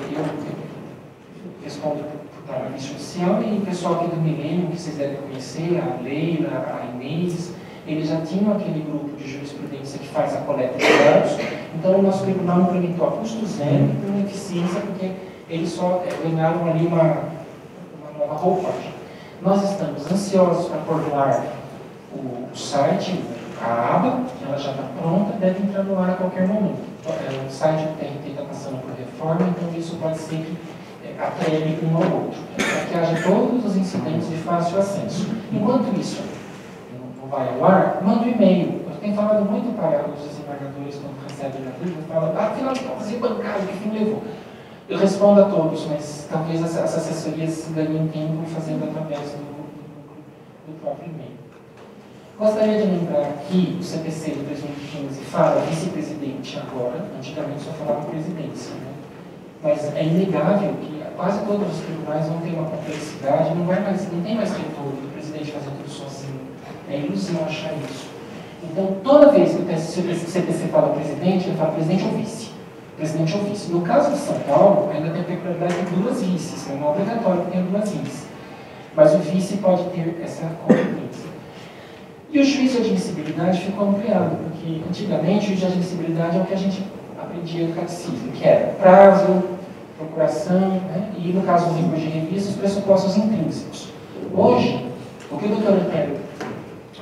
S2: respondo por trabalho social, e o pessoal aqui do Milênio, que vocês devem conhecer, a Leila, a Inês, eles já tinham aquele grupo de jurisprudência que faz a coleta de dados, então o nosso tribunal implementou a custo zero e com eficiência, porque eles só ganharam ali uma nova roupagem. Nós estamos ansiosos para pôr no ar o site, a aba, ela já está pronta, deve entrar no ar a qualquer momento. O site do TRT está passando por reforma, então isso pode ser que atrele um ao outro, para que haja todos os incidentes de fácil acesso. Enquanto isso não vai ao ar, manda um e-mail. Eu tenho falado muito para os desembargadores quando recebem a dúvida, falam, afinal de contas, e bancário, que fim levou? Eu respondo a todos, mas talvez essas assessorias ganhem tempo fazendo através do próprio e-mail. Gostaria de lembrar que o CPC de 2015 fala vice-presidente agora, antigamente só falava presidência, né? Mas é inegável que quase todos os tribunais vão ter uma complexidade, não tem mais retorno do presidente fazer tudo sozinho. É ilusão achar isso. Então, toda vez que o CPC fala presidente, ele fala presidente ou vice. Presidente ou vice. No caso de São Paulo, ainda tem a peculiaridade de duas vices, não é obrigatório que tenha duas vices. Mas o vice pode ter essa competência. E o juízo de admissibilidade ficou ampliado, porque antigamente o juízo de admissibilidade é o que a gente aprendia no catecismo, que era prazo, procuração, né? E no caso do rigor de revista, os pressupostos intrínsecos. Hoje, o que o doutor Antero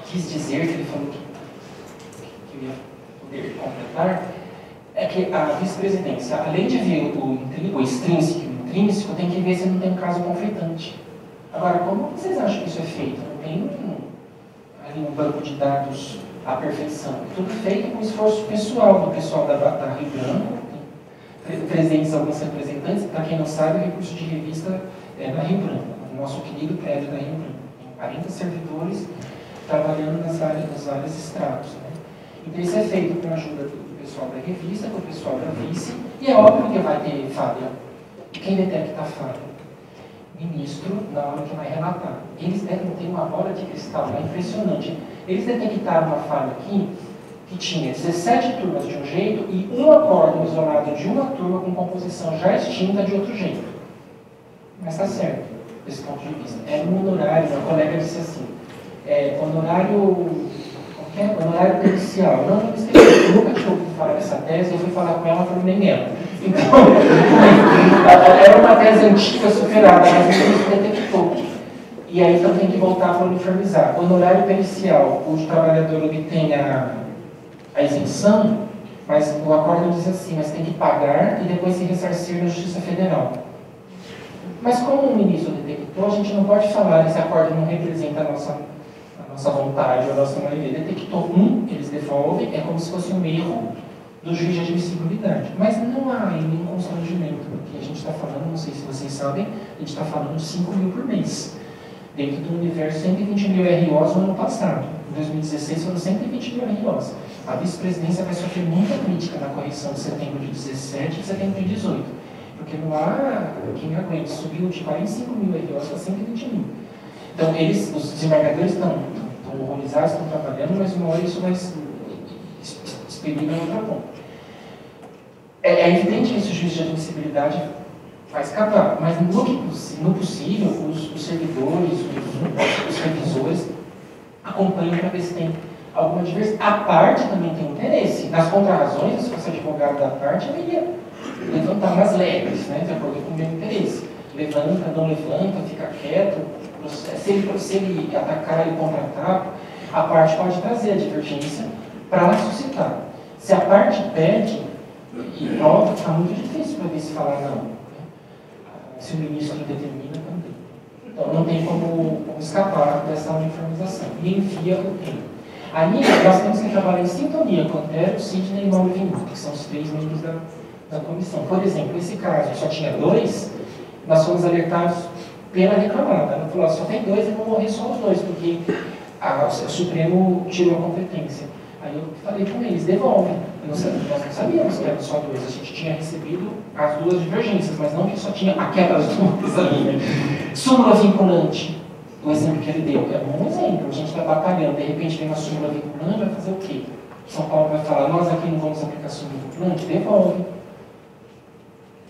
S2: quis dizer, que ele falou que eu ia poder completar, é que a vice-presidência, além de ver o extrínseco e o intrínseco, tem que ver se não tem um caso conflitante. Agora, como vocês acham que isso é feito? Não tem ali um banco de dados à perfeição. É tudo feito com esforço pessoal, do pessoal da Rio Branco, tem presentes alguns representantes. Para quem não sabe, o recurso de revista é da Rio Branco, o nosso querido prédio da Rio Branco. Tem 40 servidores trabalhando nas várias estratos, né? Então, isso é feito com a ajuda do pessoal da revista, com o pessoal da vice, e é óbvio que vai ter falha. Quem detecta a falha? Ministro, na hora que vai relatar. Eles devem ter uma bola de cristal, é impressionante. Eles detectaram uma falha aqui, que tinha 17 turmas de um jeito e um acórdão isolado de uma turma com composição já extinta de outro jeito. Mas está certo, desse ponto de vista. Era um honorário, uma colega disse assim, honorário pericial. Não me esqueci, eu nunca tinha ouvido falar dessa tese, eu fui falar com ela, falei nem ela. Então, era uma tese antiga, superada, mas a gente detectou. E aí então tem que voltar para uniformizar. Honorário pericial, o trabalhador obtém a isenção, mas o acordo diz assim, mas tem que pagar e depois se ressarcir na Justiça Federal. Mas como o ministro detectou, a gente não pode falar esse acordo não representa a nossa vontade ou a nossa maioria. Detectou eles devolvem, é como se fosse um erro do juiz de admissibilidade. Mas não há nenhum constrangimento, porque a gente está falando, não sei se vocês sabem, a gente está falando de 5 mil por mês. Dentro do universo, 120 mil ROs no ano passado. Em 2016 foram 120 mil ROs. A vice-presidência vai sofrer muita crítica na correção de setembro de 17 e setembro de 18. Porque não há quem aguente. Subiu de 45 mil ROs para 120 mil. Então, os desembargadores estão horrorizados, estão trabalhando, mas uma hora isso vai expelir na outra ponta. É evidente que esse juiz de admissibilidade vai escapar, mas no possível, os servidores, os revisores acompanham para ver se tem alguma diversidade. A parte também tem interesse. Nas contrarrazões, se fosse advogado da parte, ele ia levantar umas leves, né, de acordo com o meu interesse. Levanta, não levanta, fica quieto. Se ele atacar e contra-atacar, a parte pode trazer a divergência para suscitar. Se a parte pede e prova, está muito difícil para ver se falar não. Se o ministro determina também. Então não tem como escapar dessa uniformização. E enfia o tempo. Aí nós temos que trabalhar em sintonia com o Antero, Sidney e Mauro Vinicius, que são os 3 membros da comissão. Por exemplo, esse caso só tinha 2, nós fomos alertados pela reclamada. Ela falou, só tem 2 e vão morrer só os 2, porque o Supremo tirou a competência. Aí eu falei com eles, devolvem. Nós não sabíamos que eram só 2, a gente tinha recebido as 2 divergências, mas não que só tinha aquelas 2 ali, né? Súmula vinculante, o exemplo que ele deu, é um bom exemplo. A gente está batalhando, de repente vem uma súmula vinculante, vai fazer o quê? São Paulo vai falar, nós aqui não vamos aplicar súmula vinculante? Devolve.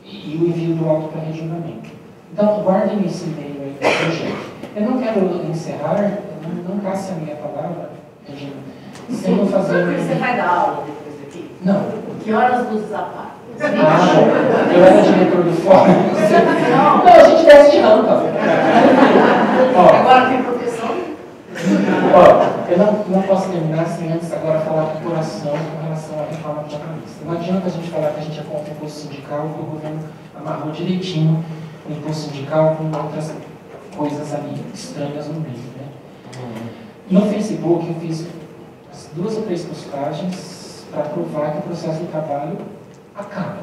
S2: E o envio do auto para regionamento. Então, guardem esse e-mail aí do projeto. Eu não quero encerrar, não passe a minha palavra, Regina, sem não fazer...
S1: Você vai dar aula depois daqui?
S2: Não.
S1: Que horas luzes apagam?
S2: Eu era diretor do fórum. Não, a gente desce de rampa.
S1: Agora tem proteção?
S2: Eu não posso terminar sem antes agora falar com o coração com relação à reforma trabalhista. Não adianta a gente falar que a gente é contra o imposto sindical, porque o governo amarrou direitinho o imposto sindical com outras coisas ali estranhas no meio. Né? No Facebook eu fiz 2 ou 3 postagens para provar que o processo de trabalho acaba.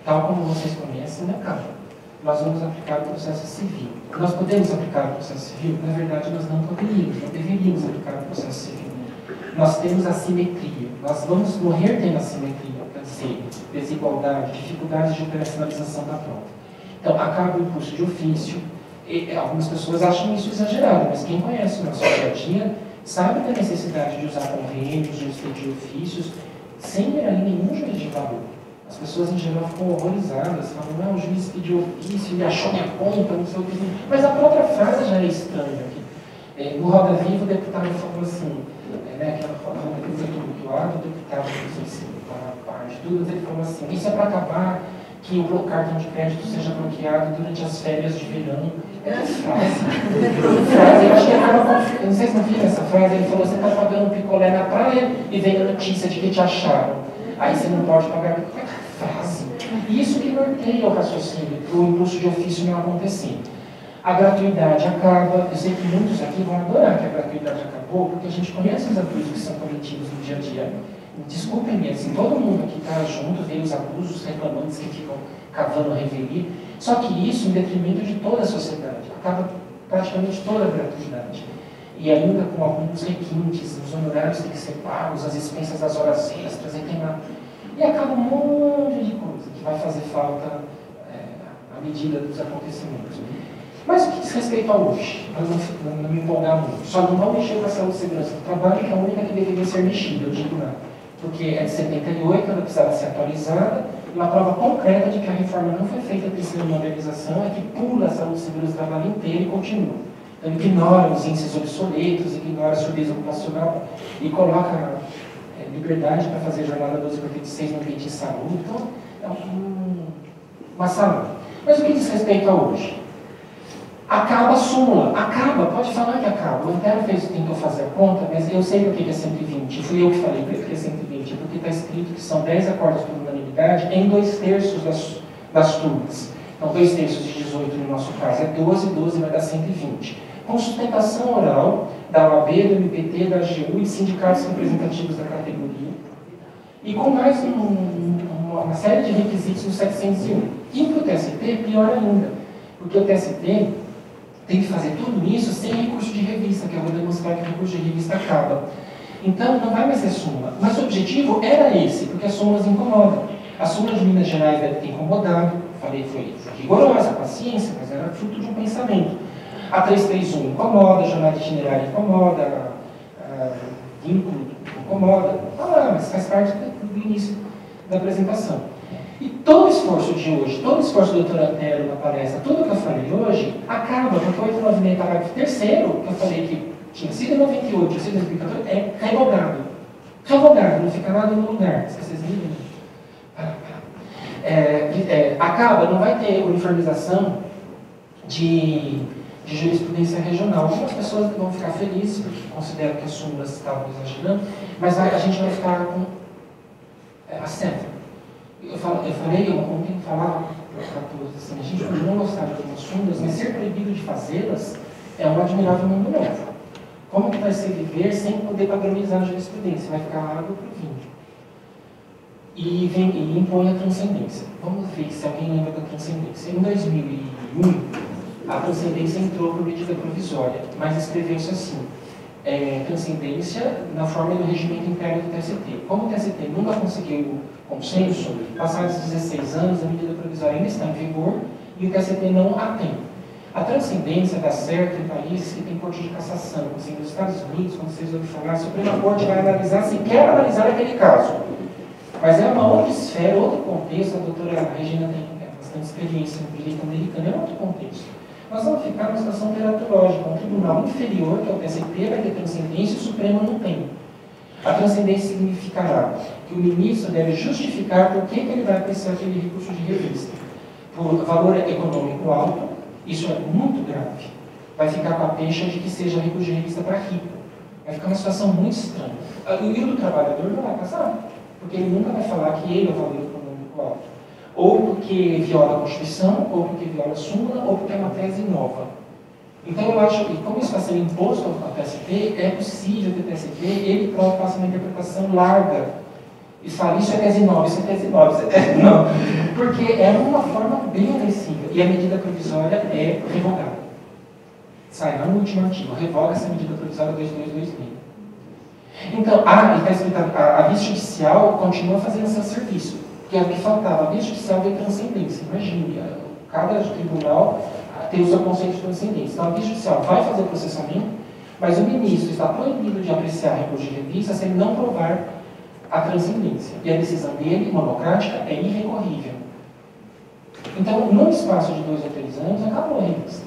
S2: Tal como vocês conhecem, não acaba. Nós vamos aplicar o processo civil. Nós podemos aplicar o processo civil? Na verdade, nós não poderíamos, não deveríamos aplicar o processo civil. Nós temos assimetria. Nós vamos morrer tendo assimetria, quer dizer, desigualdade, dificuldades de operacionalização da prova. Então, acaba o impulso de ofício. Algumas pessoas acham isso exagerado, mas quem conhece o nosso dia a dia sabe da necessidade de usar convênios, de expedir ofícios, sem ir ali nenhum juiz de valor. As pessoas em geral ficam horrorizadas, falam, não, o juiz pediu ofício, ele achou minha conta, não sei o que. Mas a própria frase já é estranha aqui. No Roda Viva, o deputado falou assim, aquela Roda Viva foi tumultuada, o deputado, não sei se para a parte de tudo, ele falou assim, isso é para acabar que o cartão de crédito seja bloqueado durante as férias de verão. Frase, eu acho que ele estava, não sei se não viram essa frase, ele falou, você está pagando picolé na praia e vem a notícia de que te acharam. Aí você não pode pagar picolé. Frase. E isso que norteia o raciocínio, para o impulso de ofício não acontecer. A gratuidade acaba, eu sei que muitos aqui vão adorar que a gratuidade acabou, porque a gente conhece os abusos que são cometidos no dia a dia. Desculpem-me, assim, todo mundo aqui está junto, vê os abusos, os reclamantes que ficam cavando revelia, só que isso em detrimento de toda a sociedade, acaba praticamente toda a gratuidade. E ainda com alguns requintes, os honorários têm que ser pagos, as expensas das horas extras, e acaba um monte de coisa que vai fazer falta à medida dos acontecimentos. Mas o que diz respeito a hoje, para não me empolgar muito, só não vão mexer com a saúde e segurança do trabalho, que é a única que deveria ser mexida, eu digo não. Porque é de 78, ela precisava ser atualizada, e uma prova concreta de que a reforma não foi feita pensando em modernização é que pula a saúde e segurança do trabalho inteira e continua. Então ignora os índices obsoletos, ignora a surdez ocupacional e coloca liberdade para fazer jornada 12/26 no ambiente de saúde. Então, é uma salada. Mas o que diz respeito a hoje? Acaba a súmula. Acaba, pode falar que acaba. O Antero tentou fazer a conta, mas eu sei por que é 120. Fui eu que falei que é 120, porque está escrito que são 10 acordos por unanimidade em 2/3 das turmas. Então, 2/3 de 18 no nosso caso é 12, 12 vai dar 120. Com sustentação oral da OAB, do MPT, da AGU e sindicatos representativos da categoria. E com mais uma série de requisitos no 701. E para o TST, pior ainda, porque o TST tem que fazer tudo isso sem recurso de revista, que eu vou demonstrar que o recurso de revista acaba. Então, não vai mais ser súmula. Mas o objetivo era esse, porque as súmulas incomodam. A súmula de Minas Gerais deve ter incomodado, falei, foi rigorosa, paciência, mas era fruto de um pensamento. A 331 incomoda, a jornada itinerária incomoda, vínculo incomoda. Mas faz parte do início da apresentação. E todo o esforço de hoje, todo o esforço do Dr. Antero na palestra, tudo que eu falei hoje, acaba, porque o 896, parágrafo 3º, que eu falei que tinha sido em 98, tinha sido em 2014, é revogado. Revogado, não fica nada no lugar. Se vocês viram? Acaba, não vai ter uniformização de jurisprudência regional. Algumas pessoas vão ficar felizes, porque consideram que as súmulas estavam exagerando, mas a gente vai ficar com a seta. Eu falei, ontem falava para todos assim, a gente pode não gostar de algumas súmulas, mas ser proibido de fazê-las é um admirável mundo novo. Como que vai ser viver sem poder padronizar a jurisprudência? Vai ficar água para o vinho. E impõe a transcendência. Vamos ver se alguém lembra da transcendência. Em 2001, a transcendência entrou por medida provisória, mas escreveu-se assim, transcendência na forma do regimento interno do TST. Como o TST nunca conseguiu consenso, passados 16 anos, a medida provisória ainda está em vigor e o TST não a tem. A transcendência dá certo em países que têm corte de cassação. Assim, nos Estados Unidos, quando vocês ouvem falar, a Suprema Corte vai analisar, se quer analisar aquele caso. Mas é uma outra esfera, outro contexto. A doutora Regina tem bastante experiência no direito americano, é outro contexto. Nós vamos ficar numa situação teratológica. Um tribunal inferior, que é o TST, vai ter transcendência e o Supremo não tem. A transcendência significará que o ministro deve justificar por que ele vai apreciar aquele recurso de revista. Por valor econômico alto, isso é muito grave. Vai ficar com a pecha de que seja recurso de revista para rico. Vai ficar uma situação muito estranha. E o do trabalhador não vai passar, porque ele nunca vai falar que ele é o valor econômico alto. Ou porque viola a Constituição, ou porque viola a súmula, ou porque é uma tese nova. Então eu acho que, como isso está sendo imposto ao TST, é possível que o TST, ele próprio faça uma interpretação larga e fale, isso é tese nova, isso é tese nova, isso é tese nova. Porque é uma forma bem agressiva. E a medida provisória é revogada. Sai lá no último artigo, revoga essa medida provisória 2226. Então, e está escrito, a via judicial continua fazendo seu serviço, que é o que faltava. A via judicial veio transcendência. Imagine, cada tribunal tem o seu conceito de transcendência. Então, a via judicial vai fazer o processamento, mas o ministro está proibido de apreciar recurso de revista se ele não provar a transcendência. E a decisão dele, monocrática, é irrecorrível. Então, num espaço de 2 ou 3 anos, acabou a revista.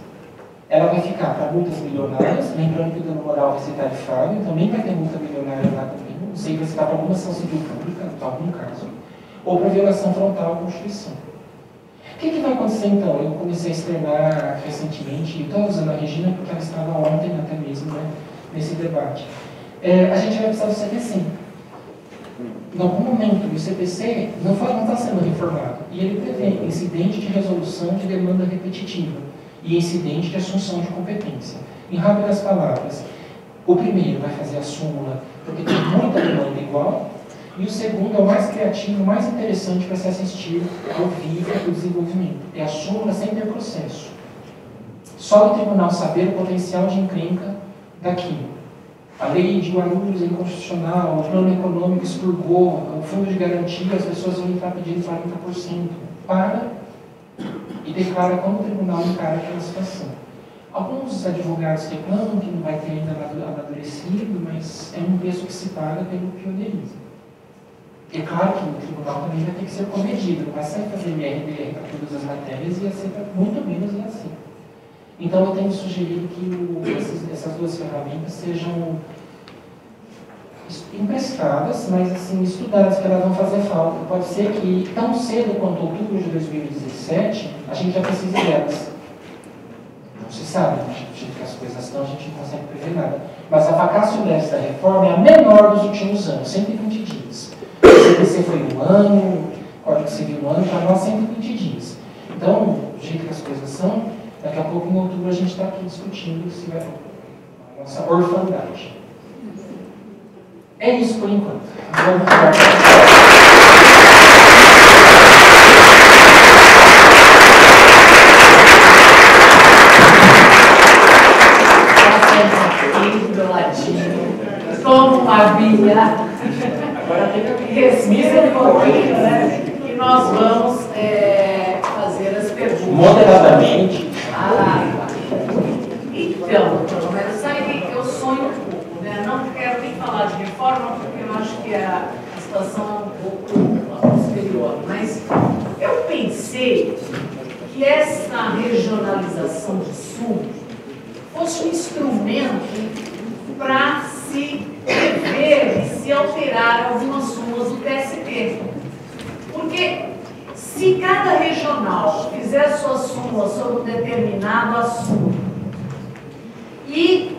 S2: Ela vai ficar para multas milionárias, lembrando que o dano moral vai ser tarifário, também vai ter multa milionária lá também, não sei, vai ficar para alguma ação civil pública, em algum caso, ou para violação frontal à Constituição. O que vai acontecer então? Eu comecei a externar recentemente, e estou usando a Regina porque ela estava ontem até mesmo, né, nesse debate. A gente vai precisar do CPC. Em algum momento, o CPC não está sendo reformado, e ele prevê incidente de resolução de demanda repetitiva e incidente de assunção de competência. Em rápidas palavras, o primeiro vai fazer a súmula porque tem muita demanda igual, e o segundo é o mais criativo, o mais interessante para se assistir ao vivo o desenvolvimento. É a súmula sem ter processo. Só o tribunal saber o potencial de encrenca daquilo. A lei de Guarulhos é inconstitucional, o plano econômico expurgou, o fundo de garantia, as pessoas vão entrar pedindo 40%. Para e declara como o tribunal encara aquela situação. Alguns advogados reclamam que não vai ter ainda amadurecido, mas é um preço que se paga pelo pioneirismo. É claro que o tribunal também vai ter que ser comedido, não vai sair fazer MRDR para todas as matérias e ia ser muito menos e assim. Então eu tenho sugerido que essas duas ferramentas sejam emprestadas, mas assim, estudadas, que elas vão fazer falta. Pode ser que tão cedo quanto outubro de 2017, a gente já precise delas. não se sabe, do jeito que as coisas estão, a gente não consegue prever nada. Mas a vacácio legis da reforma é a menor dos últimos anos, 120 dias. O CPC foi 1 ano, o Código Civil 1 ano, para nós 120 dias. Então, do jeito que as coisas são, daqui a pouco, em outubro, a gente está aqui discutindo se vai a nossa orfandade. É isso por enquanto. Vamos
S1: como uma Bíblia, agora respira um pouquinho, né? E nós vamos fazer as perguntas.
S2: Moderadamente.
S1: Então, mas sabe que eu sonho um pouco, né? Não quero nem falar de reforma, porque eu acho que a situação é um pouco superior. Mas eu pensei que essa regionalização de sul fosse um instrumento para se rever e se alterar algumas súmulas do TST. Porque se cada regional fizer sua súmula sobre um determinado assunto e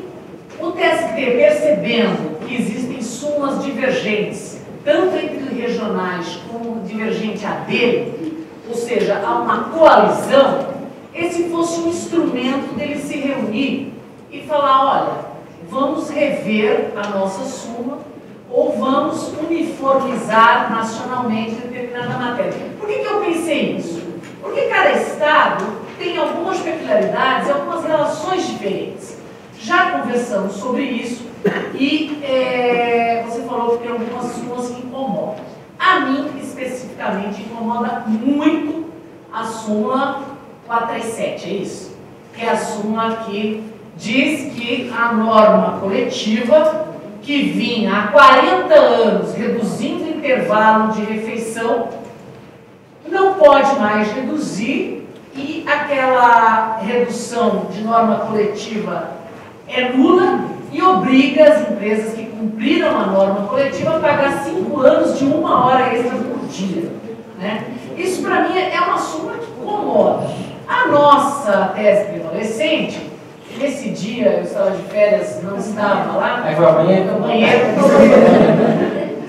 S1: o TST percebendo que existem súmulas divergentes, tanto entre regionais como divergente a dele, ou seja, há uma coalizão, esse fosse um instrumento dele se reunir e falar, olha, vamos rever a nossa súmula ou vamos uniformizar nacionalmente determinada matéria. Por que eu pensei nisso? Porque cada estado tem algumas peculiaridades e algumas relações diferentes. Já conversamos sobre isso e você falou que tem algumas súmulas que incomodam. A mim, especificamente, incomoda muito a súmula 437, é isso? Que é a súmula que diz que a norma coletiva, que vinha há 40 anos reduzindo o intervalo de refeição, não pode mais reduzir e aquela redução de norma coletiva é nula e obriga as empresas que cumpriram a norma coletiva a pagar 5 anos de 1 hora extra por dia. Né? Isso, para mim, é uma súmula que incomoda. A nossa tese prevalecente, nesse dia eu estava de férias, não estava lá,
S2: aí foi ao banheiro?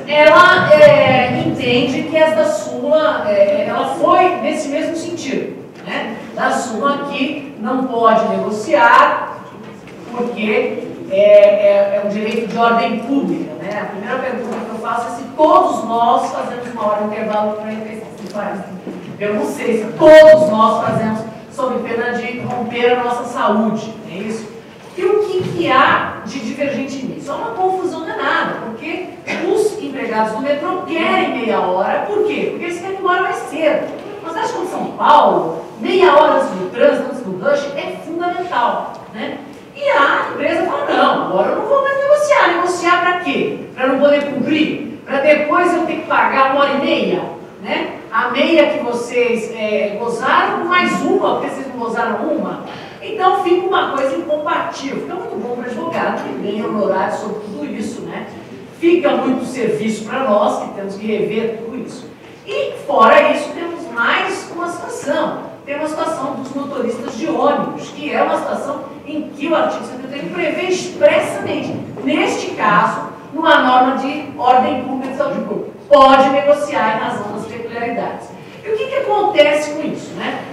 S1: Ela entende que esta súmula, ela foi nesse mesmo sentido, né? Da súmula que não pode negociar, porque é um direito de ordem pública, né? A primeira pergunta que eu faço é se todos nós fazemos uma hora de intervalo para refeição. Eu não sei se todos nós fazemos sob pena de romper a nossa saúde, é isso? E o que há de divergente nisso? É uma confusão danada, porque os empregados do metrô querem meia hora, por quê? Porque eles querem ir embora mais cedo. Na cidade como São Paulo, meia hora antes do trânsito, antes do rush, é fundamental, né? E a empresa fala, não, agora eu não vou mais negociar. Negociar para quê? Para não poder cumprir? Para depois eu ter que pagar 1h30, né? A meia que vocês gozaram, mais uma, porque vocês não gozaram uma. Então fica uma coisa incompatível. Fica muito bom para advogado, que ganha honorário sobre tudo isso, né? Fica muito serviço para nós, que temos que rever tudo isso. E fora isso, temos mais uma situação. Tem uma situação dos motoristas de ônibus, que é uma situação em que o artigo 73 prevê expressamente, neste caso, numa norma de ordem pública de saúde pública. Pode negociar em razão das peculiaridades. E o que acontece com isso, né?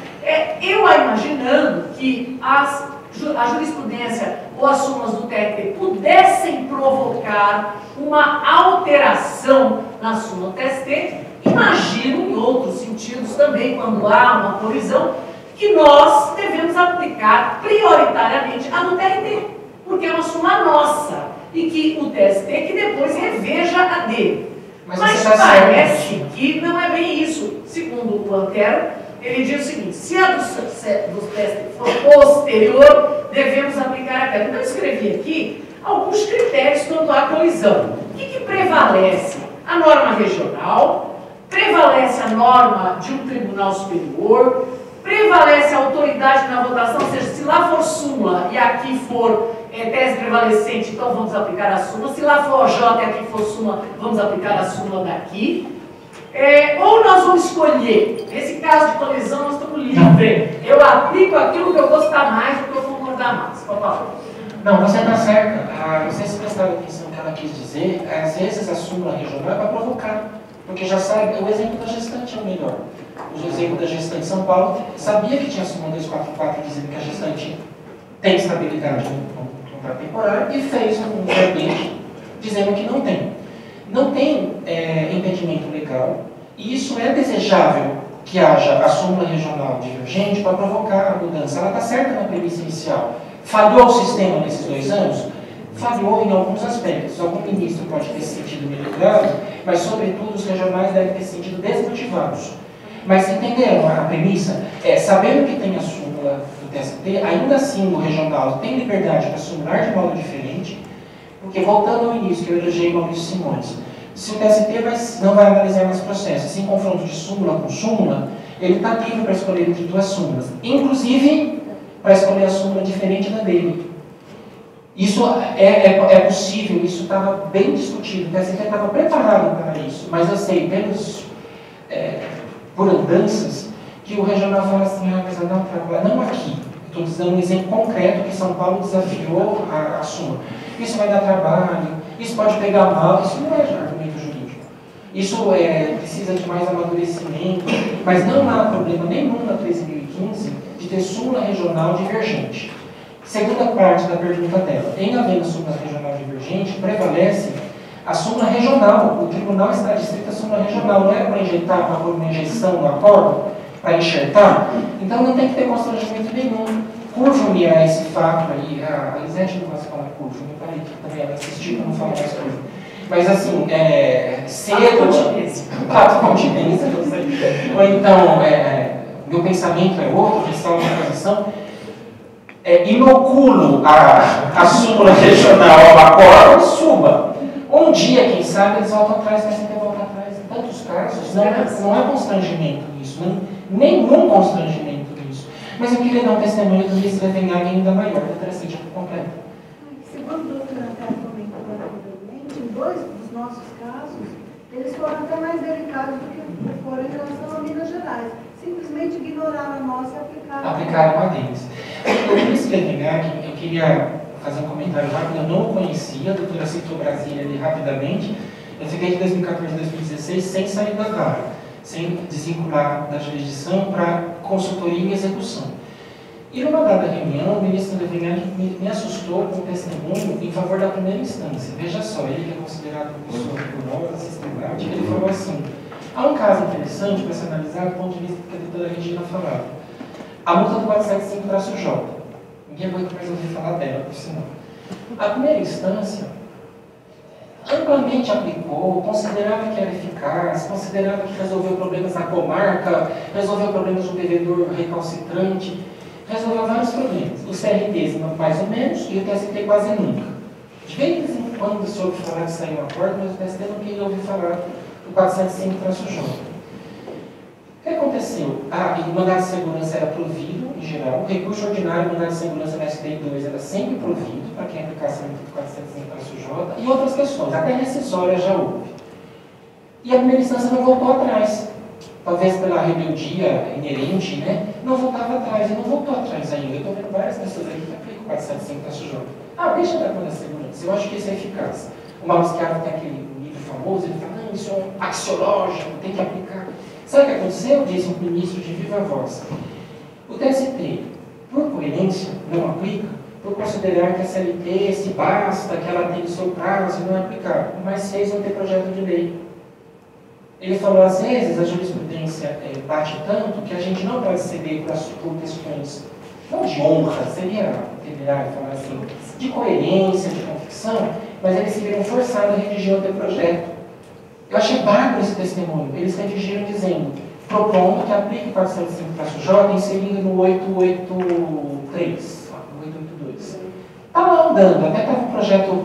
S1: Eu imaginando que a jurisprudência ou as súmulas do TST pudessem provocar uma alteração na súmula do TST, imagino, em outros sentidos também, quando há uma colisão, que nós devemos aplicar prioritariamente a do TRT, porque é uma súmula nossa, e que o TST que depois reveja a dele. Mas parece que não é bem isso. Segundo o Antero, ele diz o seguinte, se a do TST for posterior, devemos aplicar aquela. Então eu escrevi aqui alguns critérios quanto à colisão. O que prevalece? A norma regional, prevalece a norma de um tribunal superior, prevalece a autoridade na votação, ou seja, se lá for súmula e aqui for tese prevalecente, então vamos aplicar a súmula, se lá for OJ e aqui for súmula, vamos aplicar a súmula daqui. Ou nós vamos escolher, nesse caso de colisão nós estamos livres, eu aplico aquilo que eu gostar mais do que eu for aprofundar mais. Por favor.
S2: Não, você está certa. Não sei se prestaram atenção no que ela quis dizer. Às vezes a súmula regional é para provocar. Porque já sabe, o exemplo da gestante é o melhor. O exemplo da gestante de São Paulo sabia que tinha a súmula 244 dizendo que a gestante tem estabilidade no contrato temporário e fez um verbete dizendo que não tem. Não tem impedimento legal e isso é desejável que haja a súmula regional divergente para provocar a mudança. Ela está certa na premissa inicial. Falhou o sistema nesses 2 anos? Falhou em alguns aspectos. Algum ministro pode ter se sentido melhorado, mas, sobretudo, os regionais devem ter se sentido desmotivados. Mas entenderam a premissa? Sabendo que tem a súmula do TST, ainda assim o regional tem liberdade para súmular de modo diferente, porque, voltando ao início, que eu elogiei Maurício Simões, se o TST não vai analisar mais processos em confronto de súmula com súmula, ele está livre para escolher entre 2 súmulas, inclusive para escolher a súmula diferente da dele. Isso é possível, isso estava bem discutido, o TST estava preparado para isso, mas eu sei, por andanças, que o regional fala assim, mas não aqui. Estou dando um exemplo concreto que São Paulo desafiou a súmula. Isso vai dar trabalho, isso pode pegar mal, isso não é argumento jurídico. Isso precisa de mais amadurecimento, mas não há problema nenhum na 13.015 de ter súmula regional divergente. Segunda parte da pergunta dela. Em havendo súmula regional divergente, prevalece a súmula regional. O tribunal está distrito à súmula regional. Não é para injetar, para pôr uma injeção no acordo, para enxertar. Então não tem que ter constrangimento nenhum. Curvo-me a esse fato aí. A Elisete não gosta de falar curvo. Me parei que também ela insistiu para não falar mais curvo. Mas assim, cedo... Fato continência. Ou então, meu pensamento é outro, ressalva uma posição. Inoculo a súmula regional ao acordo, suba. Um dia, quem sabe, eles voltam atrás, mas tem que voltar atrás. Em tantos casos, não há constrangimento nisso, nenhum constrangimento nisso. Mas eu queria dar um testemunho do ministro Levenhag ainda maior, interessante por completo.
S3: Segundo o doutor Antero comentou anteriormente, em 2 dos nossos casos, eles foram até mais delicados do que foram em relação a Minas Gerais. Simplesmente ignoraram a nossa e
S2: aplicaram a deles. O ministro Levenhag, eu queria fazer um comentário rápido, eu não o conhecia, a doutora citou Brasília ali rapidamente. Eu fiquei de 2014 a 2016 sem sair da vara, sem desvincular da jurisdição para consultoria e execução. E numa dada reunião, o ministro Levenhag me assustou com um testemunho em favor da primeira instância. Veja só, ele que é considerado uma pessoa rigorosa, sistemática, ele falou assim: há um caso interessante para se analisar do ponto de vista que a doutora Regina falava. A multa do 475-J. Ninguém vai mais ouvir falar dela, por sinal. A primeira instância amplamente aplicou, considerava que era eficaz, considerava que resolveu problemas na comarca, resolveu problemas do devedor recalcitrante, resolveu vários problemas. Os CRTs mais ou menos e o TST quase nunca. De vez em quando se ouve falar que saiu um acordo, mas o TST não queria ouvir falar do 405-J. O que aconteceu? O mandado de segurança era provido, em geral. O recurso ordinário, o mandado de segurança na STI 2 era sempre provido para quem aplicasse o 405-J. E outras questões, até rescisória já houve. E a primeira instância não voltou atrás. Talvez pela rebeldia inerente, né? Não voltava atrás, e não voltou atrás ainda. Eu estou vendo várias pessoas aí que aplicam o 405-J. Deixa da mandado de segurança, eu acho que isso é eficaz. O Maurício Chiaro tem aquele livro famoso, ele fala, não, isso é um axiológico, tem que aplicar. Sabe o que aconteceu? Disse um ministro de viva voz. O TST, por coerência, não aplica, por considerar que a CLT se basta, que ela tem o seu prazo e não é aplicável, mas fez um projeto de lei. Ele falou, às vezes, a jurisprudência bate tanto que a gente não pode ceder por questões, não de honra, seria temerário falar assim, de coerência, de convicção, mas eles se viram forçados a redigir outro projeto. Eu achei bárbaro esse testemunho. Eles redigiram dizendo, propondo que aplique o 405-J inserindo no 883, no 882. Estava andando, até estava um projeto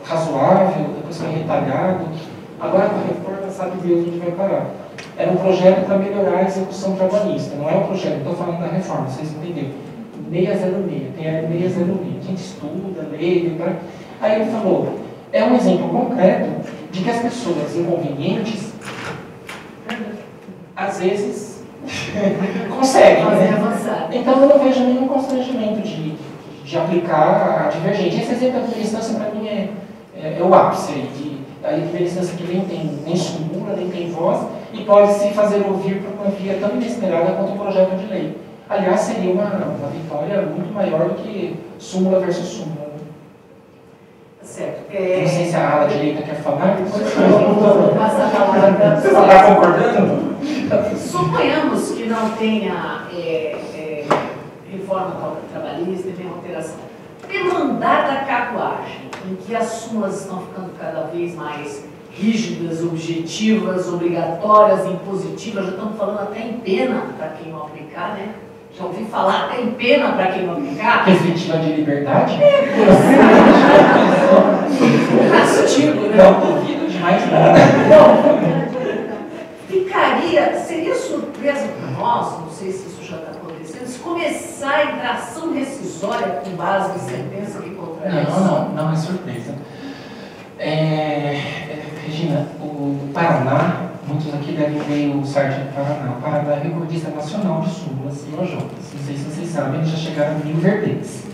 S2: razoável, depois foi retalhado. Agora com a reforma, sabe Deus onde vai parar. Era um projeto para melhorar a execução trabalhista, não é um projeto, estou falando da reforma, vocês entenderam. 606, tem a 606, a gente estuda, lê, tá? Aí ele falou, é um exemplo concreto de que as pessoas inconvenientes, às vezes, conseguem, né? Então eu não vejo nenhum constrangimento de de aplicar a divergência. Esse exemplo da primeira instância, para mim, é o ápice aí. A primeira instância que nem súmula, nem tem voz, e pode se fazer ouvir por uma via tão inesperada quanto o projeto de lei. Aliás, seria uma vitória muito maior do que súmula versus súmula.
S1: Certo.
S2: Não sei se a ala direita quer falar.
S1: Vou passar a palavra.
S2: Você está concordando?
S1: Suponhamos que não tenha reforma trabalhista e nem alteração. Pelo andar da carruagem, em que as súmulas estão ficando cada vez mais rígidas, objetivas, obrigatórias, impositivas, já estamos falando até em pena para quem não aplicar, né? Já ouvi falar até em pena para quem não aplicar.
S2: Restritiva de liberdade?
S1: Castigo, né?
S2: Não duvido de mais nada.
S1: Seria surpresa para nós, não sei se isso já está acontecendo, se começar a entrar ação rescisória com base em sentença que contraria isso.
S2: Não é surpresa. Regina, o Paraná, muitos aqui devem ver o site do Paraná. O Paraná é recordista nacional de súmulas e OJs. Não sei se vocês sabem, eles já chegaram a 1000 verbetes.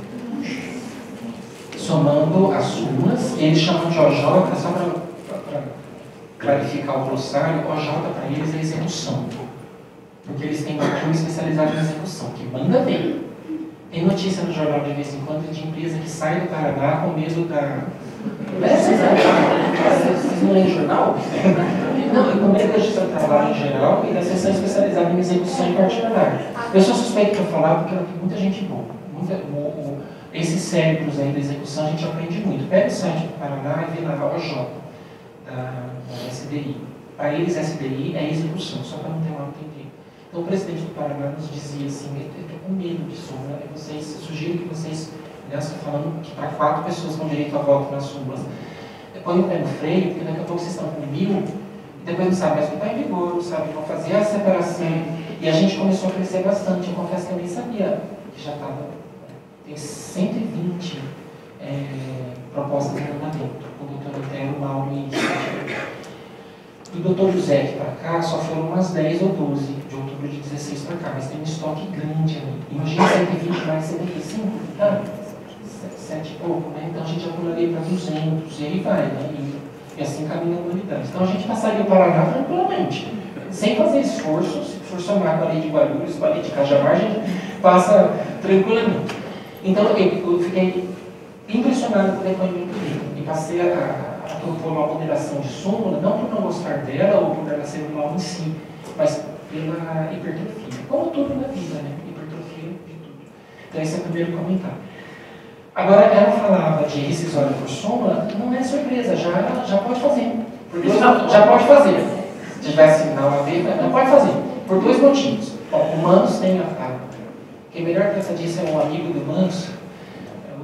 S2: Somando as súmulas, e eles chamam de OJ, só para clarificar o glossário, OJ para eles é execução. Porque eles têm uma turma especializada em execução, que manda bem. Tem notícia no jornal de vez em quando de empresa que sai do Paraná com medo da... Vocês não leem jornal? Não, com medo da justiça do trabalho em geral e da seção especializada em execução em particular. Eu sou suspeito para falar porque tem muita gente boa. Esses cérebros aí da execução a gente aprende muito. Pega o site do Paraná e vê lá a OJ, da SDI. Para eles, SDI é execução, só para não ter mal entendido. Então, o presidente do Paraná nos dizia assim, eu estou com medo disso, né? Sugiro que vocês, aliás, estou falando que para 4 pessoas com direito a voto nas súmulas, põe o pé no freio, porque daqui a pouco vocês estão com 1000, e depois não sabem mais o que está em vigor, não sabem como fazer a separação, e a gente começou a crescer bastante. Eu confesso que eu nem sabia que já estava, tem 120 propostas de andamento, com o doutor Antero, Mauro e do doutor José aqui para cá, só foram umas 10 ou 12, de outubro de 16 para cá, mas tem um estoque grande ali. Imagina 120 mais 75, tá? 7 e pouco, né? Então a gente já pularia para 200, e aí vai, né? E assim caminha a humanidade. Então a gente passaria o Paraná tranquilamente, sem fazer esforços. Se for somar com a lei de Guarulhos, com a lei de Cajamar, a gente passa tranquilamente. Então eu fiquei impressionado com o depoimento dele, e passei a propor uma ponderação de súmula, não por não gostar dela ou por ela ser um mal em si, mas pela hipertrofia. Como tudo na vida, né? Hipertrofia de tudo. Então esse é o primeiro comentário. Agora, ela falava de rescisória por súmula, não é surpresa, já pode fazer. Já pode fazer. Se tivesse na OAB, não pode fazer. Por 2 motivos. Bom, o Manos tem quem melhor pensa disso é um amigo do Manos,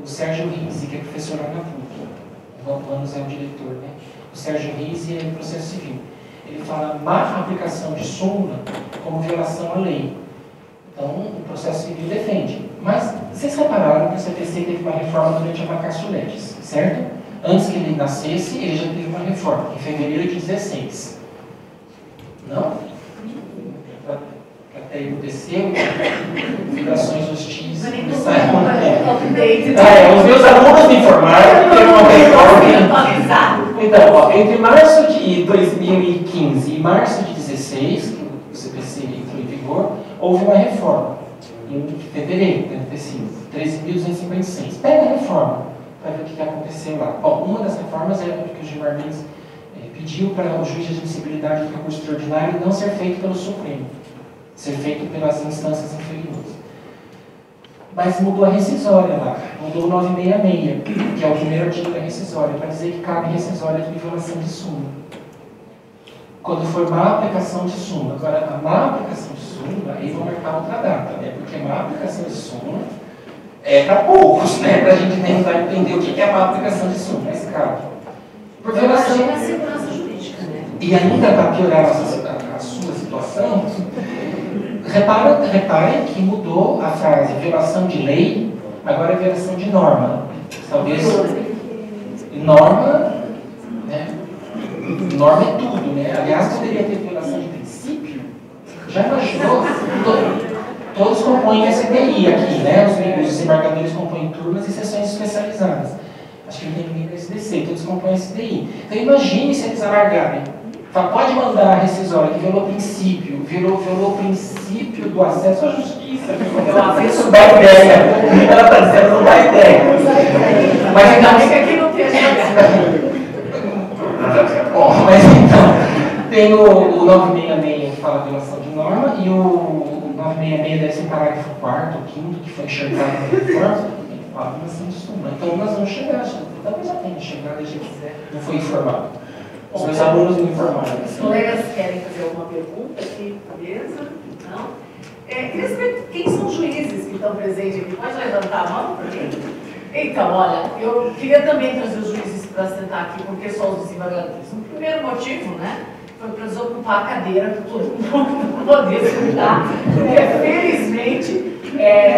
S2: o Sérgio Rizzi, que é professor lá na PUC. O Manos é o diretor, né? O Sérgio Rizzi é processo civil. Ele fala má aplicação de súmula como violação à lei. Então, o processo civil defende. Mas, vocês repararam que o CPC teve uma reforma durante a vacatio legis, certo? Antes que ele nascesse, ele já teve uma reforma, em fevereiro de 16. Não? Até ele desceu, vibrações hostis. Os meus alunos me informaram que teve uma reforma. Então, ó, entre março de 2015 e março de 16, que o CPC entrou em vigor, houve uma reforma. Em fevereiro, deve ter sido 13.256. Pega a reforma para ver o que aconteceu lá. Bom, uma das reformas é porque o Gilmar Mendes pediu para o juiz de admissibilidade do recurso extraordinário não ser feito pelo Supremo, ser feito pelas instâncias inferiores. Mas mudou a rescisória lá, mudou o 966, que é o primeiro artigo da rescisória, para dizer que cabe rescisória de violação de súmula. Quando for má aplicação de súmula. Agora, a má aplicação de súmula, aí vão marcar outra data, né? Porque má aplicação de súmula é para poucos, né? Para a gente tentar entender o que é a má aplicação de súmula, nesse caso. Por violação...
S1: Imagina a segurança jurídica, né?
S2: E ainda para piorar a sua situação, reparem que mudou a frase violação de lei, agora é violação de norma. Talvez norma, né? Norma é tudo, né? Aliás, poderia ter violação de princípio. Já imaginou? todos compõem SDI aqui, né? Os desembargadores compõem turmas e sessões especializadas. Acho que não tem ninguém para SDC, todos compõem SDI. Então imagine se eles alargarem. Pode mandar a rescisória que violou o princípio do acesso à justiça. Isso dá ideia. Ela está dizendo não dá ideia. Mas ainda bem que aqui não tem mas então, tem o 966 que fala de violação de norma e o 966 deve ser parágrafo 4º, 5º, que foi enxergado na reforma, que fala de violação de súmula. Então nós vamos chegar, talvez já tenha chegado, a gente não foi informado. Os meus alunos me informaram.
S1: Os colegas querem fazer alguma pergunta aqui, beleza? Não? Quem são os juízes que estão presentes aqui? Pode levantar a mão para mim? Então, olha, eu queria também trazer os juízes para sentar aqui, porque só os desembargadores. O primeiro motivo, né, foi para desocupar a cadeira para todo mundo poder sentar, porque felizmente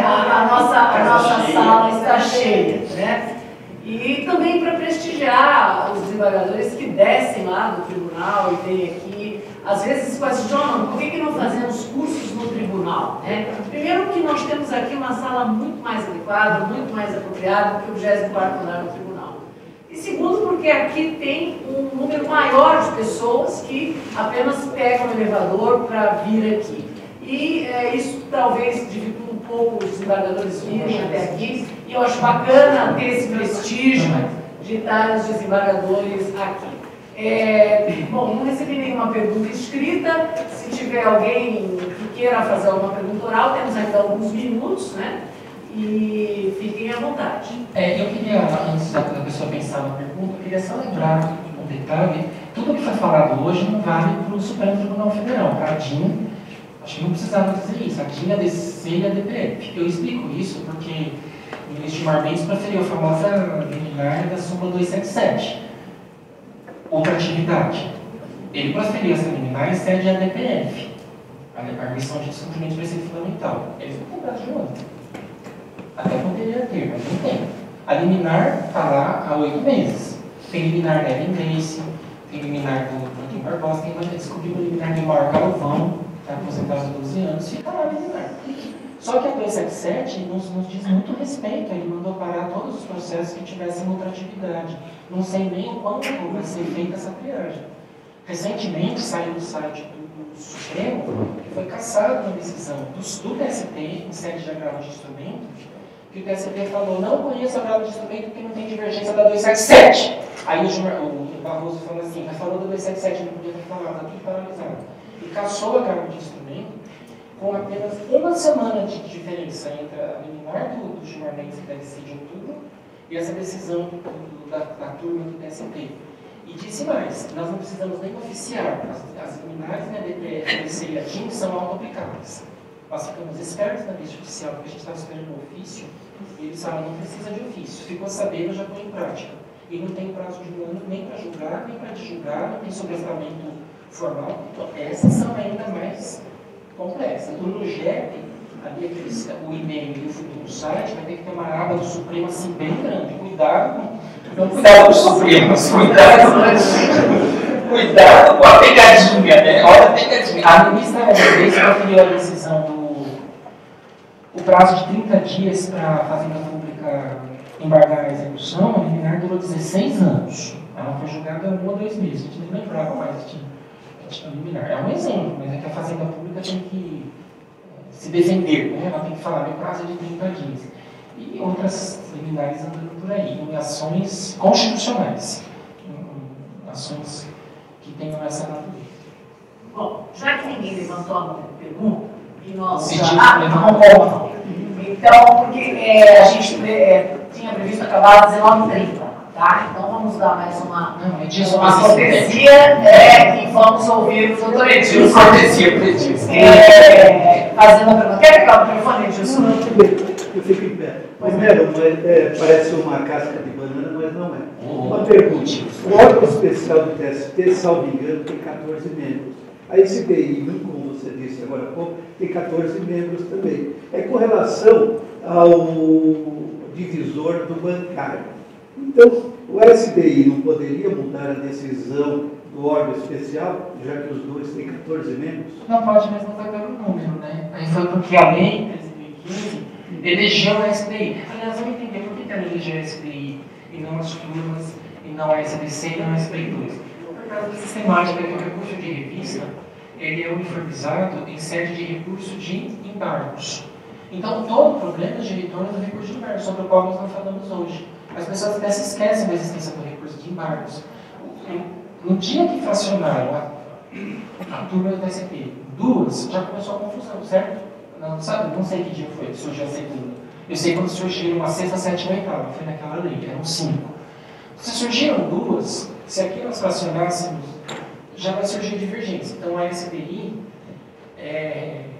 S1: a nossa sala está cheia, né? E também para prestigiar os desembargadores que descem lá do tribunal e vêm aqui, às vezes questionam por que não fazemos cursos no tribunal, né? Primeiro que nós temos aqui uma sala muito mais adequada, muito mais apropriada do que o 24º andar no tribunal. E segundo, porque aqui tem um número maior de pessoas que apenas pegam o elevador para vir aqui. E isso talvez dificulte um pouco os desembargadores virem até aqui, e eu acho bacana ter esse prestígio de estar os desembargadores aqui. Bom, não recebi nenhuma pergunta escrita. Se tiver alguém que queira fazer alguma pergunta oral, temos ainda alguns minutos, né? E fiquem à vontade.
S2: Eu queria, antes da pessoa pensar na pergunta, eu queria só lembrar um detalhe: tudo que foi falado hoje não vale para o Supremo Tribunal Federal. Para a DIN, acho que não precisava dizer isso, a DIN, a DC e a DPF. Eu explico isso porque o ministro Gilmar Mendes preferiu a famosa liminar da súmula 277. Outra atividade. Ele preferiu essa liminar em sede a DPF, a admissão de descumprimento de preceito fundamental. Eles não têm prazo de um ano. Até poderia ter, mas não tem. A liminar está lá há 8 meses. Tem liminar da Ellen Grace, tem liminar do Joaquim Barbosa, tem mais descobrir o liminar do Mauro Galvão, que está aposentado há 12 anos, fica lá a liminar. Só que a 277 nos diz muito respeito, ele mandou parar todos os processos que tivessem outra atividade. Não sei nem o quanto vai ser feita essa triagem. Recentemente saiu no site do Supremo que foi cassado uma decisão do TST, em sede de agravo de instrumento, que o TST falou: não conheço agravo de instrumento porque não tem divergência da 277. Aí o Barroso falou assim: mas falou da 277, não podia ter falado, está tudo paralisado. E cassou o agravo de instrumento com apenas uma semana de diferença entre a liminar do Gilmar Mendes, que deve ser de outubro, e essa decisão da turma do TST. E disse mais: nós não precisamos nem oficiar, as liminares da DPF, a DC e a DIN são auto-aplicáveis. Nós ficamos espertos na lista oficial, porque a gente estava esperando o ofício, e eles falaram: não precisa de ofício, ficou sabendo, já põe em prática. E não tem prazo de um ano nem para julgar, nem para desjulgar, não tem sobrestamento formal. Então, essas são ainda mais complexas. No GEP, ali o e-mail e o futuro site, vai ter que ter uma aba do Supremo assim bem grande. Cuidado com os Supremos, cuidado com a pegadinha, né? Olha a pegadinha. A ministra Ellen preferiu a decisão o prazo de 30 dias para a Fazenda Pública embargar a execução. A liminar durou 16 anos. Ela foi julgada 1 ou 2 meses. A gente nem lembrava mais que tinha liminar. É um exemplo, mas é que a Fazenda Pública tem que se defender, né? Ela tem que falar: meu prazo é de 30 dias. E outras liminares andando por aí, em ações constitucionais, em ações que tenham essa natureza.
S1: Bom, já que ninguém levantou a mão para pergunta, e nós
S2: não.
S1: Então, porque a gente tinha previsto acabar às 19h30, tá? Então vamos dar mais uma cortesia e vamos ouvir o doutor Edilson.
S2: Cortesia, Edilson.
S1: Fazendo a pergunta. Quer pegar o microfone, Edilson?
S4: Eu fico em pé. Primeiro, parece uma casca de banana, mas não é. Uma pergunta. O órgão especial do TST, salvo engano, tem 14 membros. A SBI, como você disse agora há pouco, tem 14 membros também. É com relação ao divisor do bancário. Então, O SBI não poderia mudar a decisão do órgão especial, já que os dois têm 14 membros?
S2: Não pode, mas não vai pelo número, né? Aí foi porque a lei de 2015 elegeu a SBI. Aliás, vamos entender por que ela elegeu a SBI e não as turmas, e não a SBC e não a SBI 2. Por causa da sistemática que o recurso de revista ele é uniformizado em sede de recurso de embargos. Então, todo o problema de retorno do recurso de embargos, sobre o qual nós não falamos hoje. As pessoas até se esquecem da existência do recurso de embargos. No dia que fracionaram a turma do TSP, duas, já começou a confusão, certo? Não, sabe? Não sei que dia foi que surgiu a segunda. Eu sei quando surgiram a sexta, sétima e oitava, foi naquela lei, eram 5. Se surgiram duas, se aqui nós fracionássemos, já vai surgir divergência. Então a SBI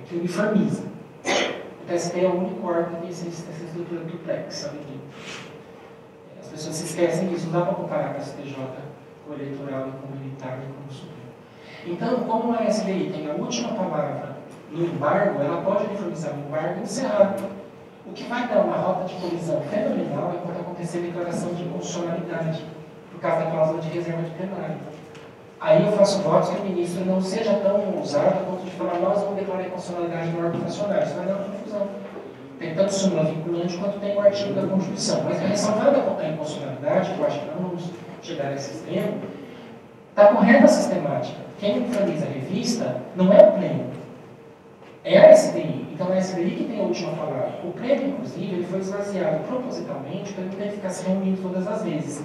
S2: que uniformiza. O TSP é o único órgão que tem essa estrutura duplex, sabe? As pessoas se esquecem disso, não dá para comparar com a STJ, com o eleitoral, com o militar e com o supremo. Então, como a SBI tem a última palavra no embargo, ela pode uniformizar o embargo e encerrar. O que vai dar uma rota de colisão fenomenal é quando acontecer a declaração de inconstitucionalidade, por causa da cláusula de reserva de plenário. Aí eu faço votos que o ministro não seja tão ousado a ponto de falar nós vamos declarar a inconstitucionalidade no órgão fracionário. Isso vai dar uma confusão. Tem tanto súmula vinculante quanto tem o artigo da Constituição. Mas ressalvando a inconstitucionalidade, que eu acho que não vamos chegar a esse extremo, está correta a sistemática. Quem uniformiza a revista não é o pleno, é a SBI. Então é a SBI que tem a última palavra. O pleno, inclusive, ele foi esvaziado propositalmente para ele não ter que ficar se reunindo todas as vezes.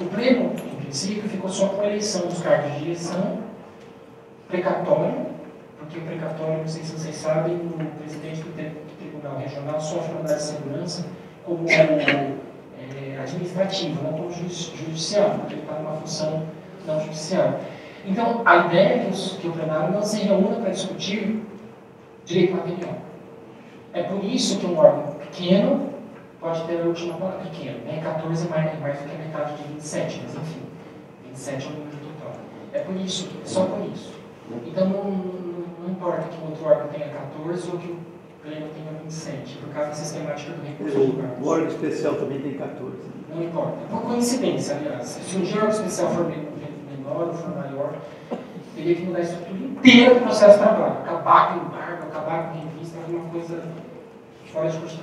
S2: O pleno, em princípio, ficou só com a eleição dos cargos de direção, precatório, porque o precatório, não sei se vocês sabem, o presidente do Tribunal Regional sofre mandado de segurança como administrativo, não como judicial, porque ele está numa função não judicial. Então, a ideia é que o plenário não se reúna para discutir direito material. É por isso que um órgão pequeno pode ter a última palavra pequena, né? 14 é mais do que a metade de 27, mas enfim, 27 é o número total. É por isso, é só por isso. Então não importa que o outro órgão tenha 14 ou que o pleno tenha 27, por causa da sistemática do recurso de embargos.
S4: O órgão especial também tem 14.
S2: Não importa. Por coincidência, aliás. Se um dia o órgão especial for menor ou for maior, teria que mudar a estrutura inteira do processo de trabalho. Acabar com o embargo, acabar com a revista, alguma coisa fora de constituição.